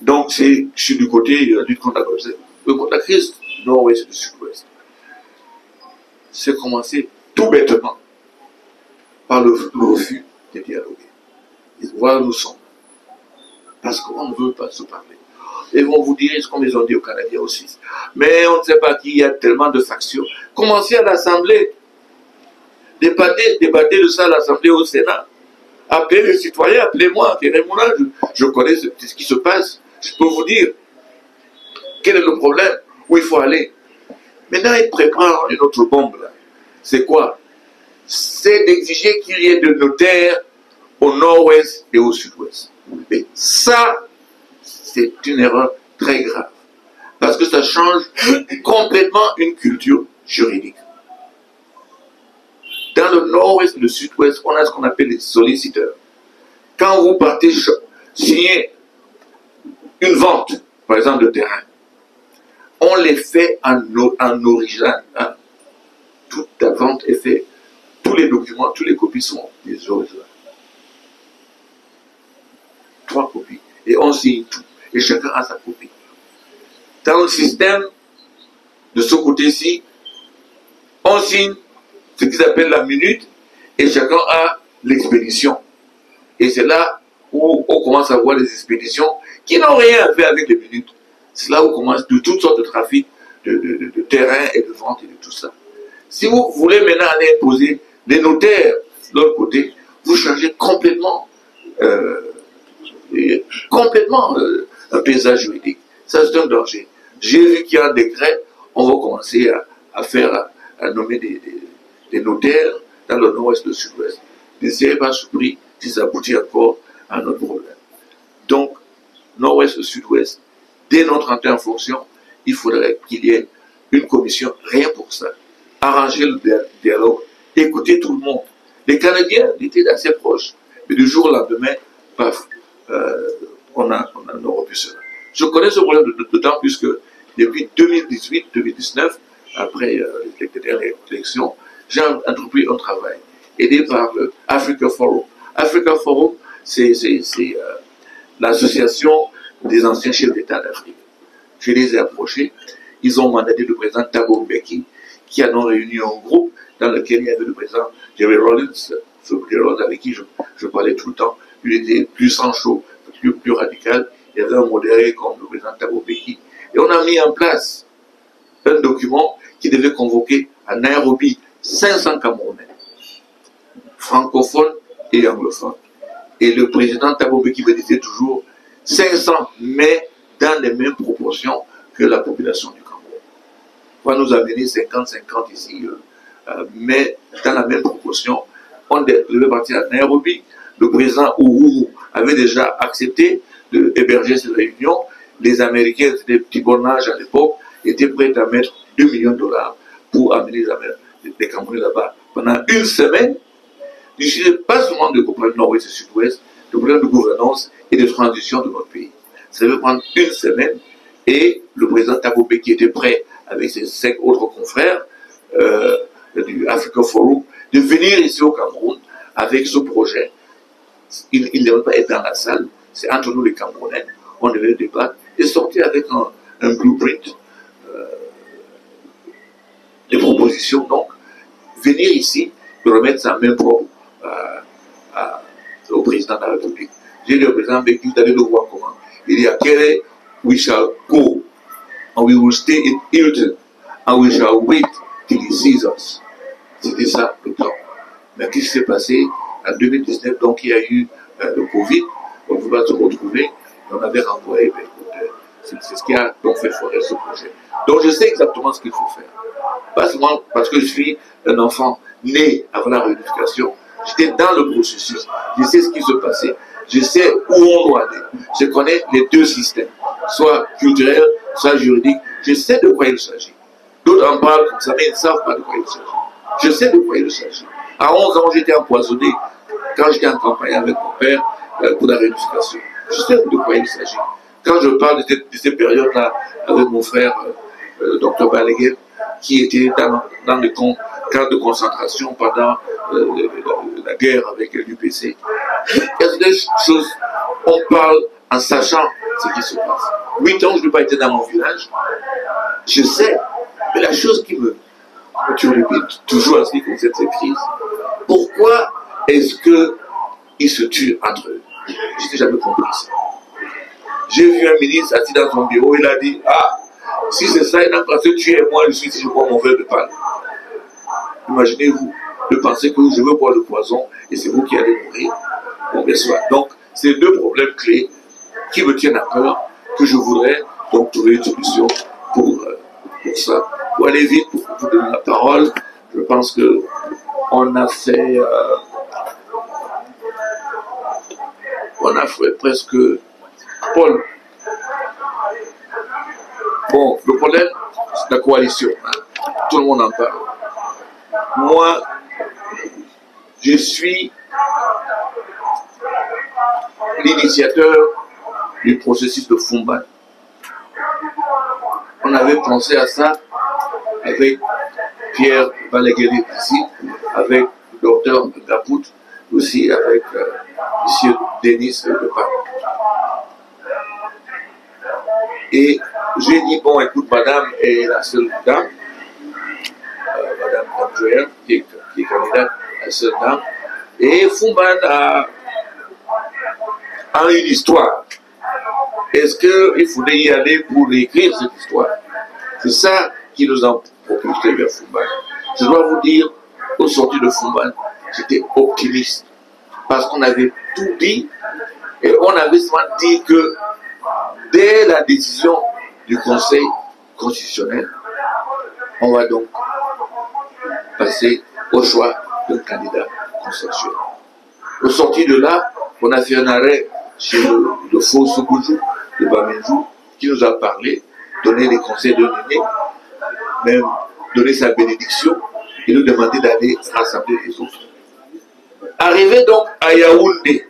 Donc, je suis du côté de la lutte contre la crise nord-ouest et du sud-ouest. C'est commencé tout bêtement par le refus de dialoguer. Et voilà où nous sommes. Parce qu'on ne veut pas se parler. Ils vont vous dire, comme ils ont dit aux Canadiens aussi, mais on ne sait pas qui, il y a tellement de factions. Commencez à l'Assemblée. Débattez de ça à l'Assemblée, au Sénat. Appelez les citoyens, appelez-moi, appelez-moi, je connais ce qui se passe. Je peux vous dire quel est le problème, où il faut aller. Maintenant, ils préparent une autre bombe là. C'est quoi? C'est d'exiger qu'il y ait de notaires au nord-ouest et au sud-ouest. Mais ça, c'est une erreur très grave. Parce que ça change complètement une culture juridique. Dans le nord-ouest et le sud-ouest, on a ce qu'on appelle les solliciteurs. Quand vous partez signer une vente, par exemple, de terrain, on les fait en original. Hein. Toute la vente est faite, tous les documents, toutes les copies sont des originales. 3 copies. Et on signe tout. Et chacun a sa copie. Dans le système, de ce côté-ci, on signe ce qu'ils appellent la minute, et chacun a l'expédition. Et c'est là où on commence à voir les expéditions qui n'ont rien à faire avec les minutes. C'est là où commence de toutes sortes de trafics de terrain et de vente et de tout ça. Si vous voulez maintenant aller imposer les notaires de l'autre côté, vous changez complètement un paysage juridique. Ça, c'est un danger. J'ai vu qu'il y a un décret, on va commencer à nommer des notaires dans le nord-ouest et le sud-ouest. Ne soyez pas surpris si ça aboutit encore à un autre problème. Donc, nord-ouest et sud-ouest, dès notre entrée en fonction, il faudrait qu'il y ait une commission, rien pour ça. Arranger le dialogue, écouter tout le monde. Les Canadiens étaient assez proches, mais du jour au lendemain, paf, on a rompu cela. Je connais ce problème d'autant plus que depuis 2018-2019, après les dernières élections, j'ai entrepris un travail aidé par le Africa Forum. Africa Forum, c'est l'association des anciens chefs d'État d'Afrique. Je les ai approchés. Ils ont mandaté le président Thabo Mbeki, qui en ont réuni un groupe dans lequel il y avait le président Jerry Rawlings, avec qui je parlais tout le temps. Il était plus sans chaud, plus radical. Il y avait un modéré comme le président Thabo Mbeki. Et on a mis en place un document qui devait convoquer à Nairobi 500 Camerounais, francophones et anglophones. Et le président Thabo Mbeki me disait toujours 500, mais dans les mêmes proportions que la population du Cameroun. On va nous amener 50-50 ici, mais dans la même proportion. On devait partir à Nairobi. Le président Uhuru avait déjà accepté d'héberger cette réunion. Les Américains, c'était des petits bonnages à l'époque, étaient prêts à mettre 2 millions de dollars pour amener les Camerounais là-bas. Pendant une semaine, il ne s'agissait pas seulement de problèmes nord-ouest et sud-ouest, de problèmes de gouvernance et de transition de notre pays. Ça devait prendre une semaine et le président Thabo Mbeki était prêt avec ses 5 autres confrères du Africa Forum de venir ici au Cameroun avec ce projet. Il ne devait pas être dans la salle, c'est entre nous les Camerounais, on devait débattre et sortir avec un blueprint, des propositions. Donc, venir ici, remettre sa main propre au président de la République. J'ai dit au président Mbeki, vous allez le voir comment. Il dit, à Kéré, we shall go, and we will stay in Hilton, and we shall wait till he sees us. C'était ça le plan. Mais qu'est-ce qui s'est passé en 2019? Donc, il y a eu le Covid, on ne pouvait pas se retrouver, et on avait renvoyé. C'est ce qui a donc fait foirer ce projet. Donc, je sais exactement ce qu'il faut faire. Pas seulement parce que je suis un enfant né avant la réunification, J'étais dans le processus. Je sais ce qui se passait. Je sais où on doit aller. Je connais les deux systèmes, soit culturel, soit juridique. Je sais de quoi il s'agit. D'autres en parlent comme ça, mais ils ne savent pas de quoi il s'agit. Je sais de quoi il s'agit. À 11 ans, j'étais empoisonné quand j'étais en campagne avec mon père pour la réunification. Je sais de quoi il s'agit. Quand je parle de cette période-là avec mon frère, le docteur Balaguer, qui était dans le camp de concentration pendant la guerre avec l'UPC, il y a des choses, on parle en sachant ce qui se passe. 8 ans, je n'ai pas été dans mon village. Je sais, mais la chose qui me turlupine toujours en ce qui concerne cette crise, pourquoi est-ce qu'ils se tuent entre eux? Je n'ai jamais compris ça. J'ai vu un ministre assis dans son bureau, il a dit, ah, si c'est ça, il n'a pas se tuer, moi je suis ici, je bois mon verre de pain. Imaginez-vous de penser que je veux boire le poison et c'est vous qui allez mourir. Bon, bien sûr. Donc, c'est les deux problèmes clés qui me tiennent à cœur, que je voudrais donc trouver une solution pour ça. Pour aller vite, pour vous donner la parole, je pense que on a fait presque Paul. Bon, le problème, c'est la coalition. Hein. Tout le monde en parle. Moi, je suis l'initiateur du processus de Fumban. On avait pensé à ça avec Pierre Balaguer ici, avec le docteur Gapout, aussi avec M. Denis Lepin. Et j'ai dit, bon, écoute, madame est la seule dame, madame Joël, qui est candidate à la seule dame, et Fumban a une histoire. Est-ce qu'il faudrait y aller pour écrire cette histoire? C'est ça qui nous a propulsé vers Fumban. Je dois vous dire, au sortir de Fumban, j'étais optimiste, parce qu'on avait tout dit, et on avait seulement dit que dès la décision du Conseil constitutionnel, on va donc passer au choix d'un candidat consensuel. Au sortir de là, on a fait un arrêt chez le faux Sokoudjou de Bamenjou, qui nous a parlé, donné les conseils de Néné, même donné sa bénédiction, et nous demander d'aller rassembler les autres. Arrivé donc à Yaoundé,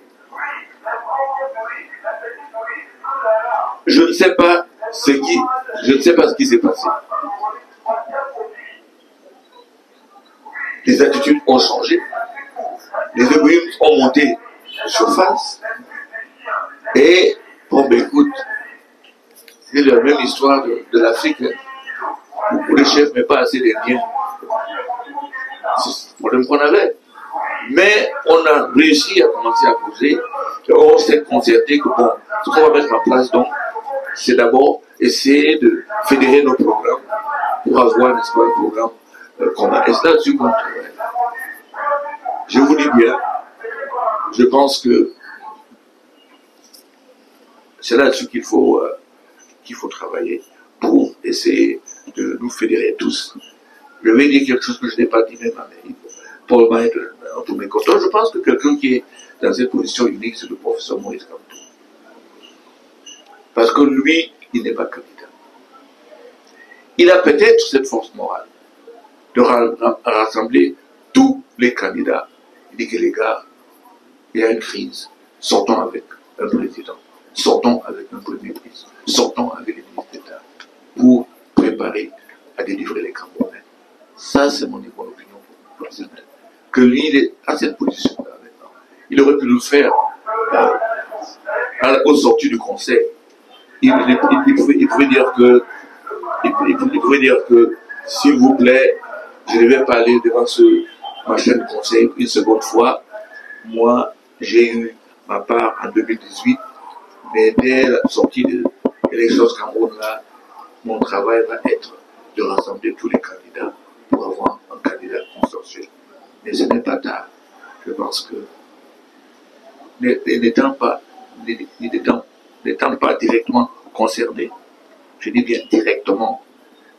je ne sais pas ce qui s'est passé. Les attitudes ont changé, les égoïsmes ont monté surface, et bon, ben écoute, c'est la même histoire de l'Afrique, hein, où les chefs mais pas assez d'Indiens. C'est le problème qu'on avait. Mais on a réussi à commencer à poser, et on s'est concerté que bon, ce qu'on va mettre en place donc, c'est d'abord essayer de fédérer nos programmes pour avoir, n'est-ce pas, un programme commun. Et c'est là-dessus qu'on travaille. Je vous dis bien, je pense que c'est là-dessus qu'il faut travailler pour essayer de nous fédérer tous. Je vais dire quelque chose que je n'ai pas dit même à Paul Maître, en tous mes comptes. Je pense que quelqu'un qui est dans cette position unique, c'est le professeur Maurice Kamto. Parce que lui, il n'est pas candidat. Il a peut-être cette force morale de rassembler tous les candidats. Il dit que les gars, il y a une crise. Sortons avec un président. Sortons avec un premier ministre. Sortons avec les ministres d'État pour préparer à délivrer les Camerounais. Ça, c'est mon opinion personnelle. Que lui, il est à cette position-là maintenant. Il aurait pu le faire aux sorties du Conseil. Il pouvait dire que, s'il vous plaît, je ne vais pas aller devant ce machin du Conseil une seconde fois. Moi, j'ai eu ma part en 2018, mais dès la sortie de l'élection au Cameroun, là, mon travail va être de rassembler tous les candidats pour avoir un candidat consensuel. Mais ce n'est pas tard. Je pense que, n'étant pas directement concerné, je dis bien directement,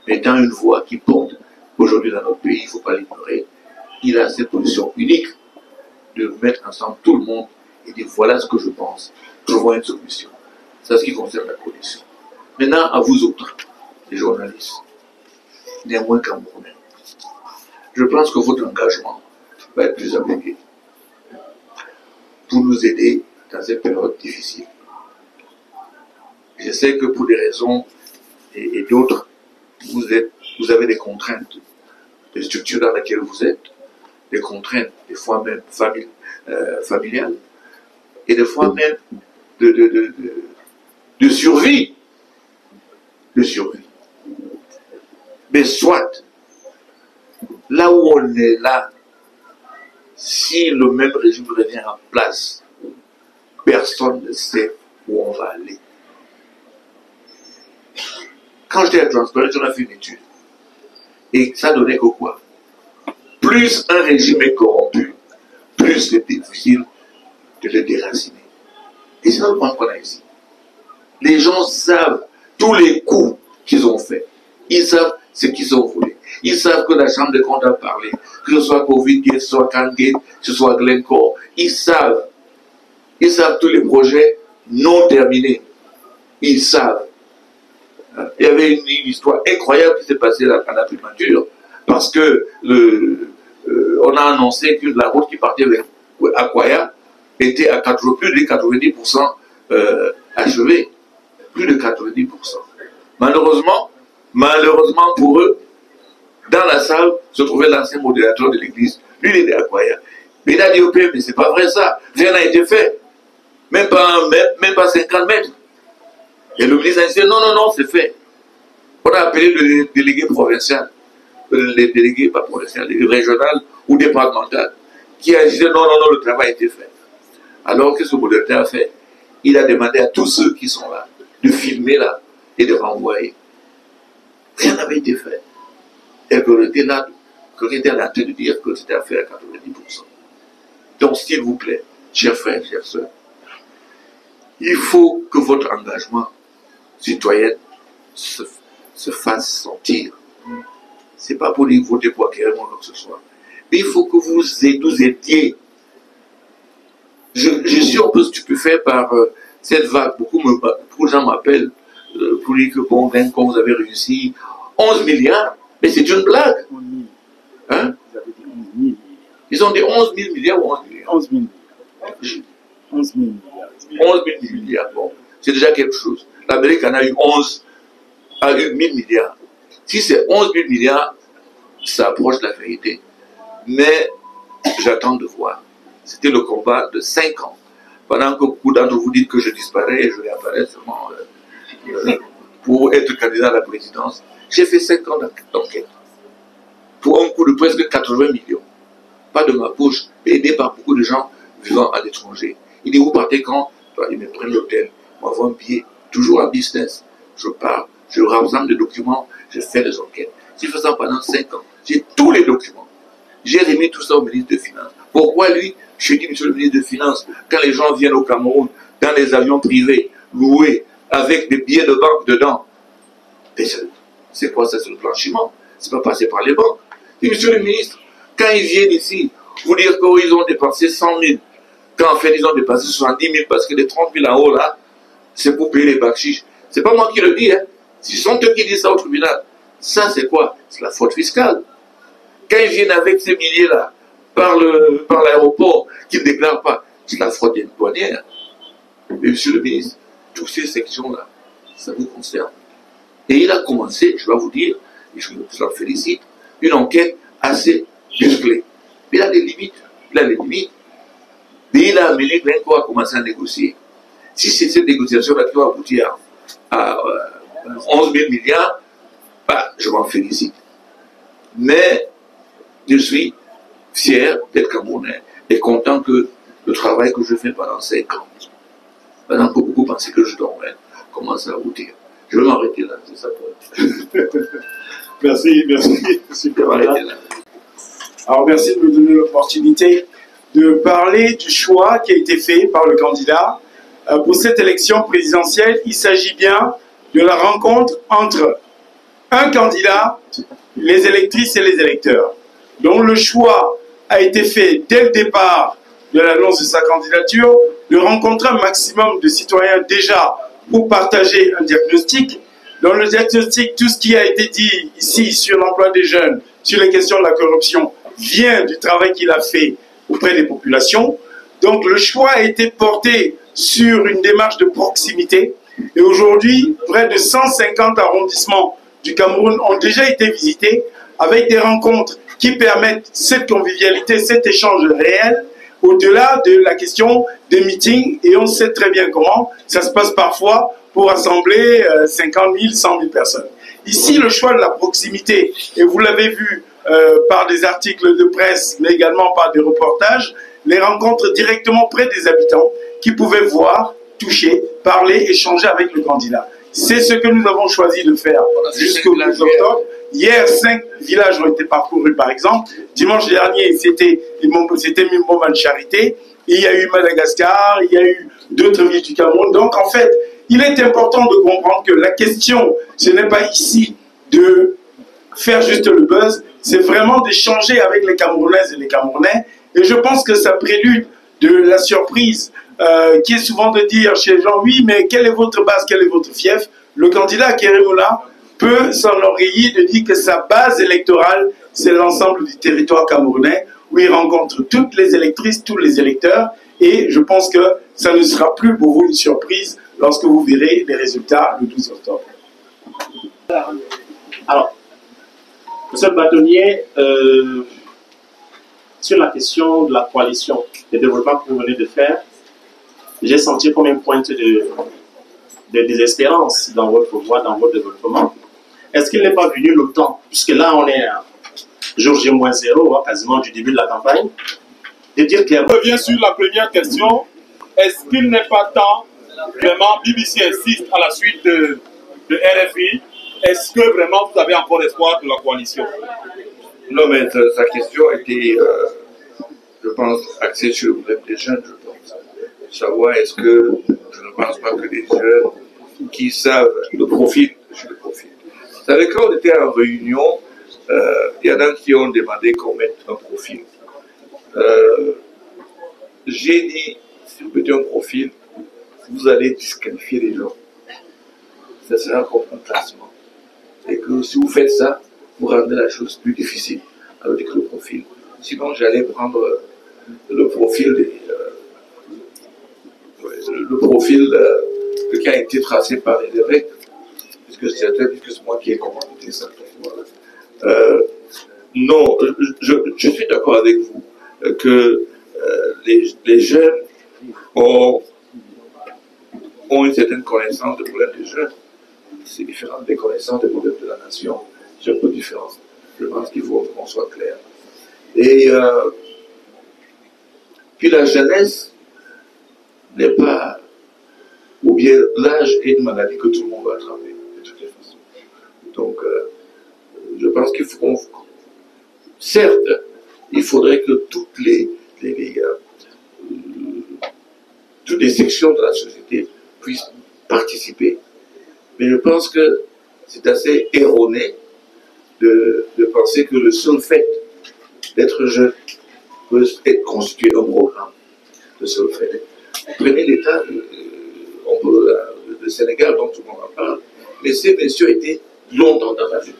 étant une voix qui porte aujourd'hui dans notre pays, il ne faut pas l'ignorer, il a cette position unique de mettre ensemble tout le monde et dire voilà ce que je pense, trouvons une solution. C'est ce qui concerne la coalition. Maintenant, à vous autres, les journalistes, néanmoins camerounais, je pense que votre engagement va être plus appliqué pour nous aider dans cette période difficile. Je sais que pour des raisons et d'autres, vous avez des contraintes, des structures dans lesquelles vous êtes, des contraintes, des fois même familiales, et des fois même de survie. De survie. Mais soit, là où on est là, si le même régime revient en place, personne ne sait où on va aller. Quand j'étais à Transparency, on a fait une étude. Et ça donnait que quoi? Plus un régime est corrompu, plus c'est difficile de le déraciner. Et c'est le point qu'on a ici. Les gens savent tous les coups qu'ils ont faits. Ils savent ce qu'ils ont voulu. Ils savent que la Chambre des comptes a parlé, que ce soit Covid, que ce soit Kangate, que ce soit Glencore. Ils savent tous les projets non terminés. Ils savent. Il y avait une histoire incroyable qui s'est passée à la primature, parce que on a annoncé que la route qui partait vers Akwaya était à plus de 90% achevée. Plus de 90%. Malheureusement pour eux, dans la salle se trouvait l'ancien modérateur de l'église. Lui, il était à Akwaya. Mais il a dit au PM, mais c'est pas vrai ça. Rien n'a été fait. Même pas 50 mètres. Et le ministre a dit, non, c'est fait. On a appelé le délégué provincial, les délégués, pas provincial, les régional ou départemental, qui a dit, non, le travail a été fait. Alors, qu'est-ce que le modérateur a fait? Il a demandé à tous ceux qui sont là de filmer là et de renvoyer. Rien n'avait été fait. Et qu'on était là, qu'on était en train de dire que c'était à faire à 90%. Donc, s'il vous plaît, chers frères, chères sœurs, il faut que votre engagement citoyen se fasse sentir. C'est pas pour dire voter pour acquérir quoi que ce soit. Mais il faut que vous nous aidiez. Je suis un peu stupéfait par cette vague. Beaucoup de gens m'appellent pour dire que bon, quand vous avez réussi 11 milliards, mais c'est une blague. Hein? Ils ont dit 11 000 milliards ou 11 milliards 11 000. 11 000 milliards. 11 000 milliards, bon, c'est déjà quelque chose. L'Amérique en a eu 1 000 milliards. Si c'est 11 000 milliards, ça approche de la vérité. Mais j'attends de voir. C'était le combat de 5 ans. Pendant que beaucoup d'entre vous dites que je disparais, et je réapparais seulement pour être candidat à la présidence, j'ai fait 5 ans d'enquête. Pour un coût de presque 80 millions. Pas de ma poche, mais aidé par beaucoup de gens vivant à l'étranger. Il dit, vous partez quand? Ils me prennent l'hôtel, m'envoient un billet, toujours en business. Je pars, je rassemble des documents, je fais des enquêtes. J'ai fait ça pendant 5 ans. J'ai tous les documents. J'ai remis tout ça au ministre des Finances. Pourquoi lui? Je dis, monsieur le ministre des Finances, quand les gens viennent au Cameroun, dans des avions privés, loués, avec des billets de banque dedans, c'est quoi ça? C'est le blanchiment. C'est pas passé par les banques. Et monsieur le ministre, quand ils viennent ici, vous dire qu'ils ont dépensé 100 000, quand en fait ils ont dépensé 70 000 parce que les 30 000 en haut là, c'est pour payer les bakshish. C'est pas moi qui le dis, hein. Ce sont eux qui disent ça au tribunal. Ça c'est quoi? C'est la fraude fiscale. Quand ils viennent avec ces milliers là, par l'aéroport, qu'ils ne déclarent pas, c'est la fraude douanière. Mais monsieur le ministre, toutes ces sections là, ça vous concerne. Et il a commencé, je dois vous dire, et je vous en félicite, une enquête assez musclée. Mais il a des limites. Mais il a amené Glencore à commencer à négocier. Si c'est cette négociation-là qui va aboutir à 11 000 milliards, bah, je m'en félicite. Mais je suis fier d'être Camerounais et content que le travail que je fais pendant 5 ans, pendant que beaucoup pensaient que je dormais, commence à aboutir. Je vais m'arrêter là, c'est ça pour Merci. Alors merci de me donner l'opportunité de parler du choix qui a été fait par le candidat. Pour cette élection présidentielle, il s'agit bien de la rencontre entre un candidat, les électrices et les électeurs. Donc le choix a été fait dès le départ de l'annonce de sa candidature, de rencontrer un maximum de citoyens déjà pour partager un diagnostic. Dans le diagnostic, tout ce qui a été dit ici sur l'emploi des jeunes, sur les questions de la corruption, vient du travail qu'il a fait auprès des populations. Donc le choix a été porté sur une démarche de proximité. Et aujourd'hui, près de 150 arrondissements du Cameroun ont déjà été visités avec des rencontres qui permettent cette convivialité, cet échange réel, au-delà de la question des meetings. Et on sait très bien comment ça se passe parfois pour rassembler 50 000, 100 000 personnes. Ici, le choix de la proximité, et vous l'avez vu par des articles de presse, mais également par des reportages, les rencontres directement près des habitants qui pouvaient voir, toucher, parler, échanger avec le candidat. C'est ce que nous avons choisi de faire jusqu'au 12 octobre. Hier, 5 villages ont été parcourus, par exemple. Dimanche dernier, c'était Mimboman Charité. Il y a eu Madagascar, il y a eu d'autres villes du Cameroun. Donc, en fait, il est important de comprendre que la question, ce n'est pas ici de faire juste le buzz, c'est vraiment d'échanger avec les Camerounaises et les Camerounais. Et je pense que ça prélude de la surprise qui est souvent de dire chez les gens, oui, mais quelle est votre base, quel est votre fief? Le candidat Kérémoula peut s'enorgueillir de dire que sa base électorale, c'est l'ensemble du territoire camerounais, où il rencontre toutes les électrices, tous les électeurs, et je pense que ça ne sera plus pour vous une surprise lorsque vous verrez les résultats le 12 octobre. Alors, monsieur le bâtonnier, sur la question de la coalition de développement que vous venez de faire, j'ai senti comme une pointe de désespérance dans votre voie, dans votre développement. Est-ce qu'il n'est pas venu le temps, puisque là on est à jour J-0, hein, quasiment du début de la campagne, de dire clairement... Je reviens sur la première question. Est-ce qu'il n'est pas temps, vraiment, BBC insiste à la suite de RFI, est-ce que vraiment vous avez encore espoir de la coalition? Non, mais sa question a été, je pense, axée sur le problème des jeunes, je pense. Savoir est-ce que, je ne pense pas que les jeunes qui savent le profil, Vous savez, quand on était en réunion, il y en a qui ont demandé qu'on mette un profil. J'ai dit, si vous mettez un profil, vous allez disqualifier les gens. Ça sera comme un classement. Et que si vous faites ça, vous rendez la chose plus difficile avec le profil. Sinon, j'allais prendre le profil qui a été tracé par les évêques, puisque c'est moi qui ai commandé ça. Non, je suis d'accord avec vous que les jeunes ont une certaine connaissance des problèmes des jeunes. C'est différent des connaissances des problèmes de la nation. C'est un peu différent. Je pense qu'il faut qu'on soit clair. Et puis la jeunesse n'est pas, ou bien l'âge est une maladie que tout le monde va attraper, de toutes les façons. Donc, je pense qu'il faut certes, il faudrait que toutes les sections de la société puissent participer. Mais je pense que c'est assez erroné de penser que le seul fait d'être jeune peut être constitué un programme. Le seul fait. Prenez l'État, le Sénégal dont tout le monde en parle, mais ces messieurs étaient longtemps dans la lutte.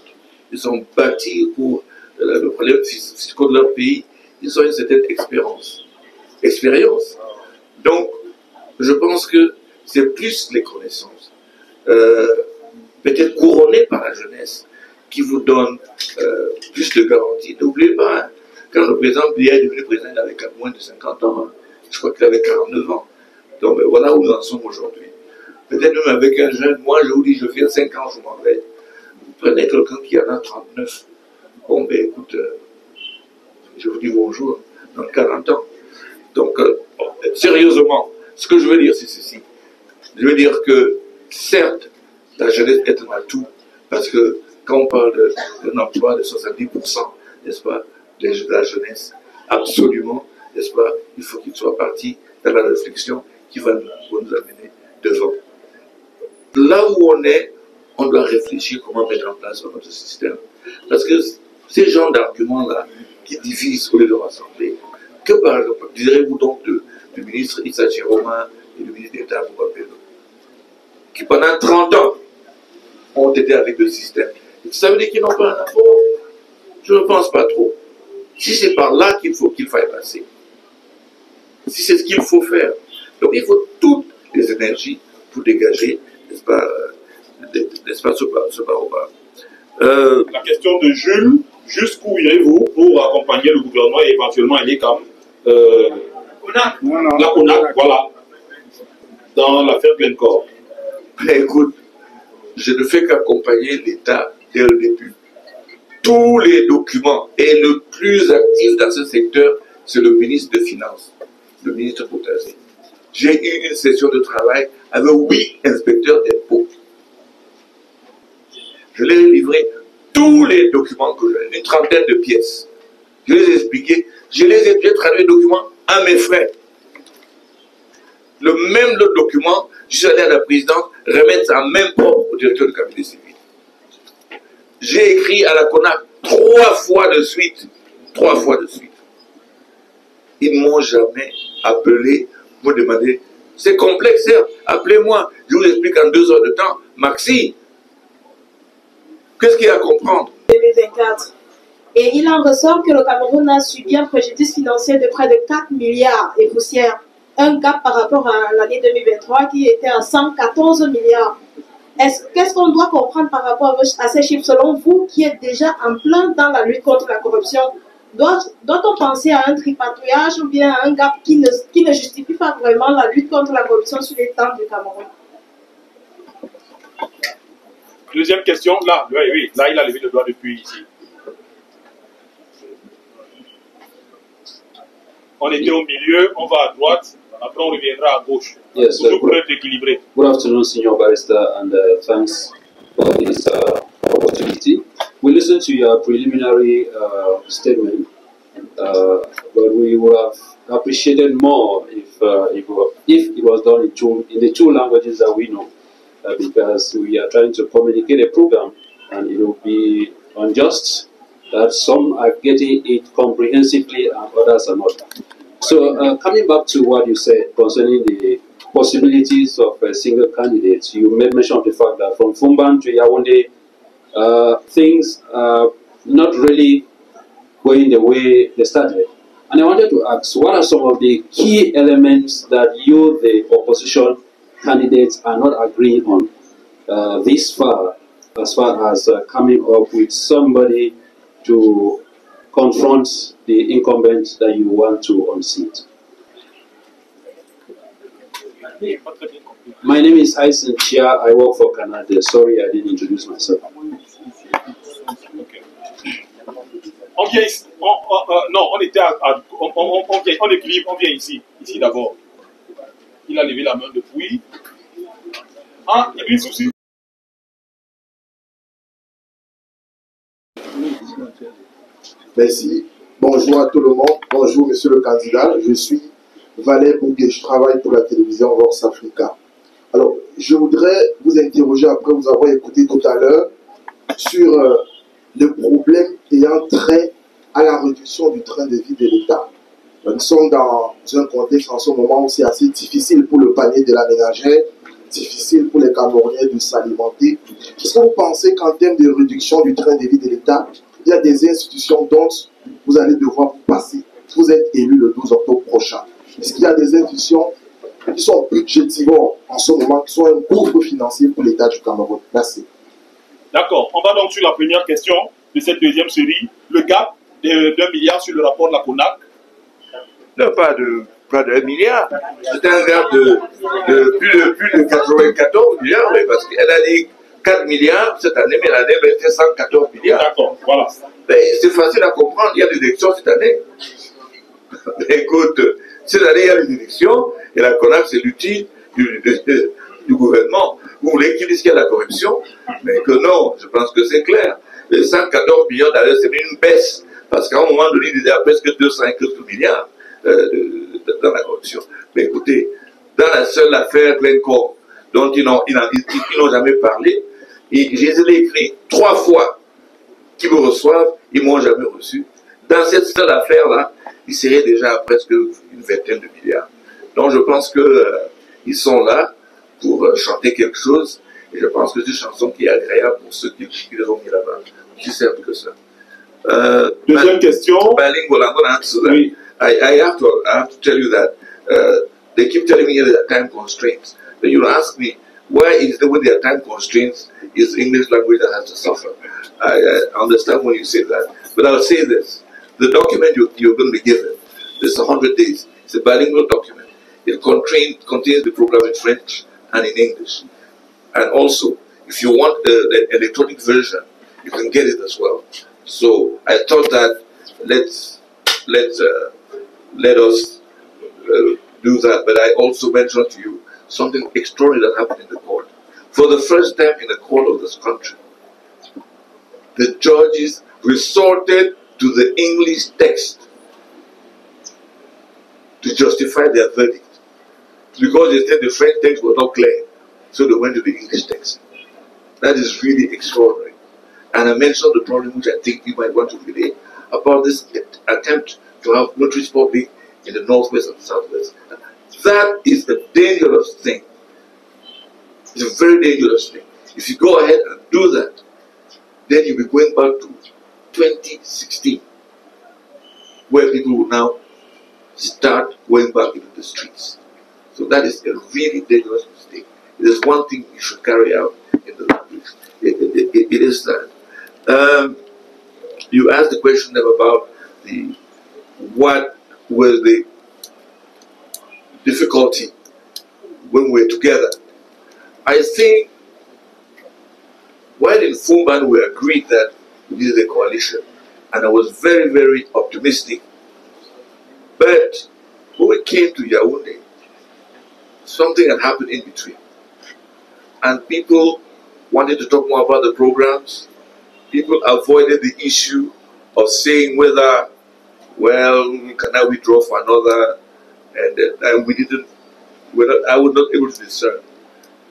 Ils ont bâti pour le problème fiscal de leur pays. Ils ont une certaine expérience. Donc, je pense que c'est plus les connaissances, peut-être couronnées par la jeunesse, qui vous donne plus de garanties. N'oubliez pas, hein, quand le président Biya est devenu président, il avait moins de 50 ans. Hein. Je crois qu'il avait 49 ans. Donc voilà où nous en sommes aujourd'hui. Peut-être même avec un jeune, moi je vous dis, je viens 5 ans, je m'en vais. Vous prenez quelqu'un qui en a 39. Bon, ben écoute, je vous dis bonjour, dans 40 ans. Donc, sérieusement, ce que je veux dire, c'est ceci. Je veux dire que, certes, la jeunesse est un atout, parce que quand on parle d'un emploi de 70%, n'est-ce pas, de la jeunesse, absolument, n'est-ce pas, il faut qu'il soit parti dans la réflexion qui va nous amener devant. Là où on est, on doit réfléchir comment mettre en place notre système. Parce que ces genres d'arguments-là, qui divisent au lieu de rassembler, Que direz-vous donc du ministre Issa Chiroma et du ministre d'État Moubapelo, qui pendant 30 ans ont été avec le système? Ça veut dire qu'ils n'ont pas un apport? Je ne pense pas trop. Si c'est par là qu'il faut qu'il faille passer, si c'est ce qu'il faut faire, donc il faut toutes les énergies pour dégager, n'est-ce pas ce baobab. La question de Jules, jusqu'où irez-vous pour accompagner le gouvernement et éventuellement aller comme la CONAC, voilà, dans l'affaire Glencore? Écoute, je ne fais qu'accompagner l'État dès le début. Tous les documents, et le plus actif dans ce secteur, c'est le ministre des Finances, le ministre Boutazé. J'ai eu une session de travail avec 8 inspecteurs d'impôts. Je leur ai livré tous les documents que j'ai, une trentaine de pièces. Je les ai expliqués, j'ai traduit les documents à mes frères. Le document, je suis allé à la présidence remettre ça même propre au directeur du cabinet civil. J'ai écrit à la CONAC 3 fois de suite. 3 fois de suite. Ils ne m'ont jamais appelé pour demander. C'est complexe, hein? Appelez-moi. Je vous explique en 2 heures de temps. Maxi, qu'est-ce qu'il y a à comprendre? 2024. Et il en ressort que le Cameroun a subi un préjudice financier de près de 4 milliards et poussière. Un gap par rapport à l'année 2023 qui était à 114 milliards. Qu'est-ce qu'on doit comprendre par rapport à ces chiffres selon vous qui êtes déjà en plein dans la lutte contre la corruption? Doit-on penser à un tripatouillage ou bien à un gap qui ne justifie pas vraiment la lutte contre la corruption sur les temps du Cameroun? Deuxième question, là, oui, là il a levé le doigt depuis ici. On était au milieu, on va à droite, après on reviendra à gauche. Yes, toujours pour être équilibré. Good afternoon, Senior Barrister, and thanks for this opportunity. We listened to your preliminary statement, but we would have appreciated more if it was done in the 2 languages that we know, because we are trying to communicate a program, and it will be unjust that some are getting it comprehensively and others are not. So, coming back to what you said concerning the possibilities of a single candidate, you made mention of the fact that from Fumban to Yaoundé, things are not really going the way they started. And I wanted to ask, what are some of the key elements that you, the opposition candidates, are not agreeing on this far, as far as coming up with somebody to confront the incumbent that you want to unseat? My name is Hyson Chia. I work for Canada. Sorry, I didn't introduce myself. Okay. On vient ici. Non, on était on vient ici. Ici d'abord. Il a levé la main depuis. Ah, il y a eu un souci. Merci. Bonjour à tout le monde. Bonjour, monsieur le candidat. Je suis Valère Bouguet. Je travaille pour la télévision Vox Africa. Alors, je voudrais vous interroger après vous avoir écouté tout à l'heure sur le problème ayant trait à la réduction du train de vie de l'État. Nous sommes dans un contexte en ce moment où c'est assez difficile pour le panier de la ménagère, difficile pour les Camerounais de s'alimenter. Est-ce que vous pensez qu'en termes de réduction du train de vie de l'État, il y a des institutions dont vous allez devoir passer? Vous êtes élu le 12 octobre prochain. Est-ce qu'il y a des institutions qui sont budgétivores en ce moment, qui sont un gouffre financier pour l'État du Cameroun? Merci. D'accord. On va donc sur la première question de cette deuxième série. Le gap d'1 milliard sur le rapport de la CONAC. Non, pas de 1 milliard. C'est un gap de plus de 94 milliards, mais parce qu'elle a dit 4 milliards cette année, mais l'année était 114 milliards. D'accord, voilà. C'est facile à comprendre, il y a des élections cette année. Écoute, cette année, il y a des élections, et la CONAC, c'est l'outil du gouvernement. Vous voulez qu'il dise qu'il y a la corruption? Mais que non, je pense que c'est clair. Les 114 millions d'ailleurs, c'est une baisse, parce qu'à un moment donné, il y a presque 200 milliards dans la corruption. Mais écoutez, dans la seule affaire Glencore, dont ils n'ont jamais parlé, et je les ai écrit 3 fois qu'ils me reçoivent, ils ne m'ont jamais reçu. Dans cette seule affaire-là, il serait déjà à presque une vingtaine de milliards. Donc je pense que ils sont là pour chanter quelque chose, et je pense que c'est une chanson qui est agréable pour ceux qui les ont mis là-bas. C'est simple que ça. Deuxième question. Bilingual, I'm going to answer that. Oui. I have to tell you that they keep telling me there are time constraints. Then you ask me, why is there when there are time constraints, is English language that has to suffer? I understand when you say that. But I'll say this. The document you're going to be given, this 100 days, it's a bilingual document. It contains the program in French and in English. And also, if you want the electronic version, you can get it as well. So I thought that let us do that. But I also mentioned to you something extraordinary that happened in the court. For the first time in the court of this country, the judges resorted to the English text to justify their verdict. Because they said the French text was not clear, so they went to the English text. That is really extraordinary. And I mentioned the problem which I think you might want to relate about this attempt to have notaries public in the northwest and southwest. That is a dangerous thing. It's a very dangerous thing. If you go ahead and do that, then you'll be going back to 2016, where people will now start going back into the streets. So that is a really dangerous mistake. It is one thing you should carry out in the language. It is that. You asked the question about what was the difficulty when we were together. I think while in Fumban we agreed that we needed a coalition, and I was very, very optimistic. But when we came to Yaoundé, something had happened in between. And people wanted to talk more about the programs. People avoided the issue of saying whether, well, can I withdraw for another? And we didn't, I was not able to discern.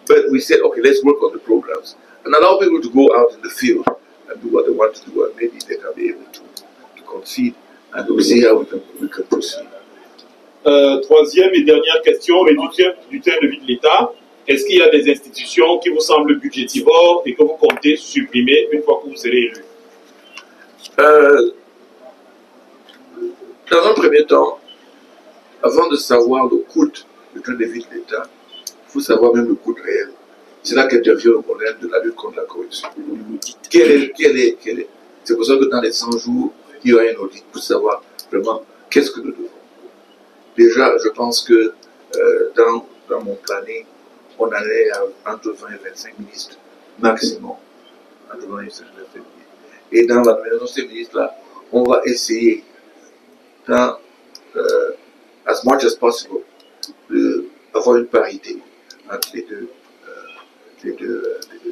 But we said, okay, let's work on the programs and allow people to go out in the field and do what they want to do, and maybe they can be able to concede, and we'll see how we can proceed. Troisième et dernière question, mais du terme de vie de l'État. Est-ce qu'il y a des institutions qui vous semblent budgétivores et que vous comptez supprimer une fois que vous serez élu? Dans un premier temps, avant de savoir le coût du train de vie de l'État, il faut savoir même le coût réel. C'est là qu'intervient le problème de la lutte contre la corruption. Quel est? C'est pour ça que dans les 100 jours, il y aura un audit pour savoir vraiment qu'est-ce que nous devons. Déjà, je pense que dans mon planning, on allait entre 20 et 25 ministres maximum. Entre 20 et 25 ministres. Et dans la maison de ces ministres-là, on va essayer, as much as possible, d'avoir une parité entre les deux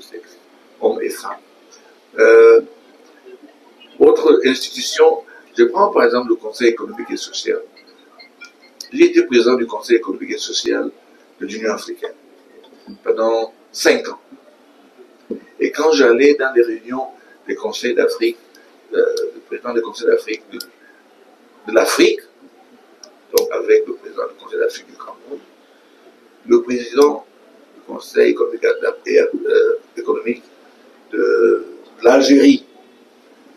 sexes, hommes et femmes. Autre institution, je prends par exemple le Conseil économique et social. J'ai été président du Conseil économique et social de l'Union africaine pendant 5 ans. Et quand j'allais dans les réunions des conseils d'Afrique, le président du Conseil d'Afrique de l'Afrique, donc avec le président du Conseil d'Afrique du Cameroun, le président du Conseil économique de l'Algérie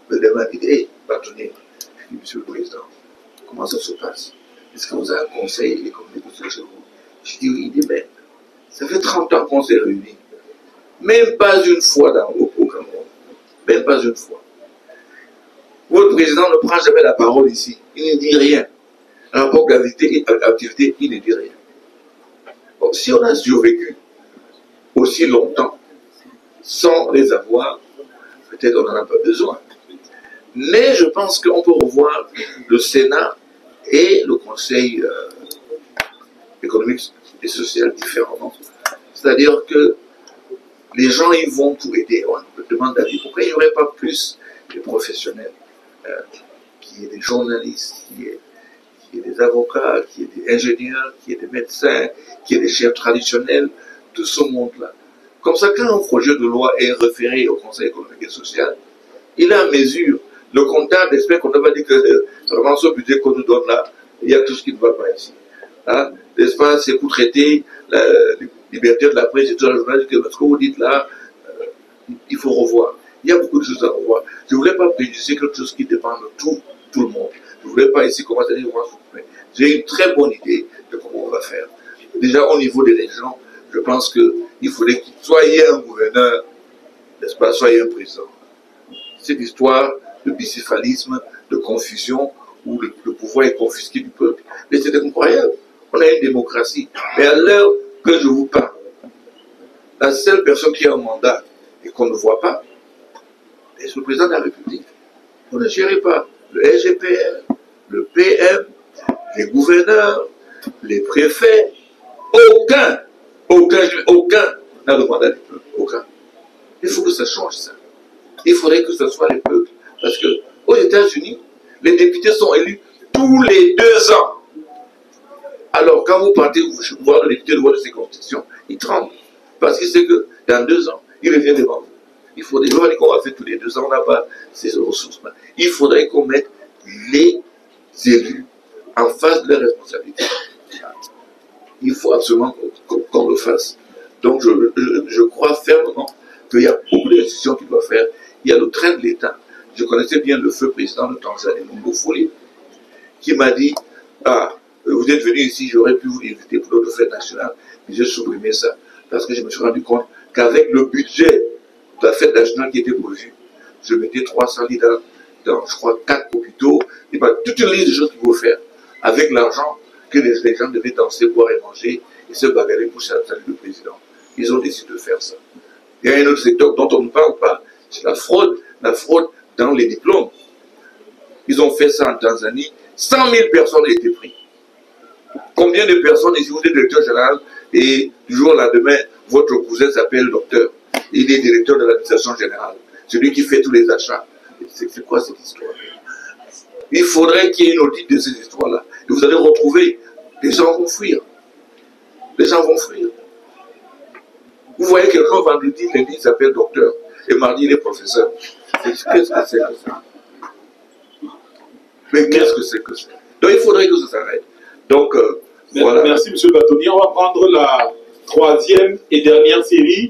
me demande, hey, partenaire, je dis, monsieur le président, comment ça se passe? Est-ce que vous avez un conseil économique chez vous? Je dis, oui, il dit, mais ça fait 30 ans qu'on s'est réunis. Même pas une fois au Cameroun. Même pas une fois. Votre président ne prend jamais la parole ici. Il ne dit rien. En rapport d'activité, il ne dit rien. Bon, si on a survécu aussi longtemps sans les avoir, peut-être on n'en a pas besoin. Mais je pense qu'on peut revoir le Sénat et le Conseil économique et social différemment. C'est-à-dire que les gens y vont pour aider. On me demande d'avis. Pourquoi il n'y aurait pas plus de professionnels, qui est des journalistes, qui est des avocats, qui est des ingénieurs, qui est des médecins, qui est des chefs traditionnels, tout ce monde-là. Comme ça, quand un projet de loi est référé au Conseil économique et social, il est en mesure Le comptable, l'expert comptable va dire que vraiment ce budget qu'on nous donne là, il y a tout ce qui ne va pas ici. Hein? N'est-ce pas? C'est pour traiter la liberté de la presse et tout ça. Ce que vous dites là, il faut revoir. Il y a beaucoup de choses à revoir. Je ne voulais pas préjuger quelque chose qui dépend de tout le monde. Je ne voulais pas ici commencer à dire, j'ai une très bonne idée de comment on va faire. Déjà, au niveau des régions, je pense qu'il faudrait qu'il soyez un gouverneur, n'est-ce pas, soyez un président. Cette histoire de bicéphalisme, de confusion, où le pouvoir est confisqué du peuple. Mais c'est incroyable. On a une démocratie. Mais à l'heure que je vous parle, la seule personne qui a un mandat et qu'on ne voit pas, c'est le président de la République. On ne gère pas le SGPR, le PM, les gouverneurs, les préfets. Aucun n'a le mandat du peuple. Aucun. Il faut que ça change ça. Il faudrait que ce soit les peuples. Parce que aux États-Unis, les députés sont élus tous les 2 ans. Alors, quand vous partez voir le député de votre circonscription, il tremble. Parce qu'il sait que dans 2 ans, il revient devant vous. Il faudrait dire qu'on va faire tous les 2 ans, on n'a pas ces ressources-là. Il faudrait qu'on mette les élus en face de leurs responsabilités. Il faut absolument qu'on le fasse. Donc, je crois fermement qu'il y a beaucoup de décisions qu'il doit faire. Il y a le train de l'État. Je connaissais bien le feu président de Tanzanie, Magufuli, qui m'a dit, vous êtes venu ici, j'aurais pu vous inviter pour notre fête nationale, mais j'ai supprimé ça. Parce que je me suis rendu compte qu'avec le budget de la fête nationale qui était prévu, je mettais 300 000 dans, je crois, 4 hôpitaux, et pas toute une liste de choses qu'il faut faire. Avec l'argent que les gens devaient danser, boire et manger, et se bagarrer pour saluer le président. Ils ont décidé de faire ça. Il y a un autre secteur dont on ne parle pas, c'est la fraude dans les diplômes. Ils ont fait ça en Tanzanie, 100 000 personnes ont été prises. Combien de personnes, ici vous êtes directeur général, et du jour au lendemain, votre cousin s'appelle docteur. Il est directeur de l'administration générale. Celui qui fait tous les achats. C'est quoi cette histoire? Il faudrait qu'il y ait une audit de ces histoires-là. Et vous allez retrouver, les gens vont fuir. Les gens vont fuir. Vous voyez quelqu'un vendredi, lundi, il s'appelle docteur. Et mardi, il est professeur. Qu'est-ce que c'est que ça? Mais qu'est-ce que c'est que ça? Donc il faudrait que ça s'arrête. Donc, voilà. Merci, M. Batoni. On va prendre la 3e et dernière série.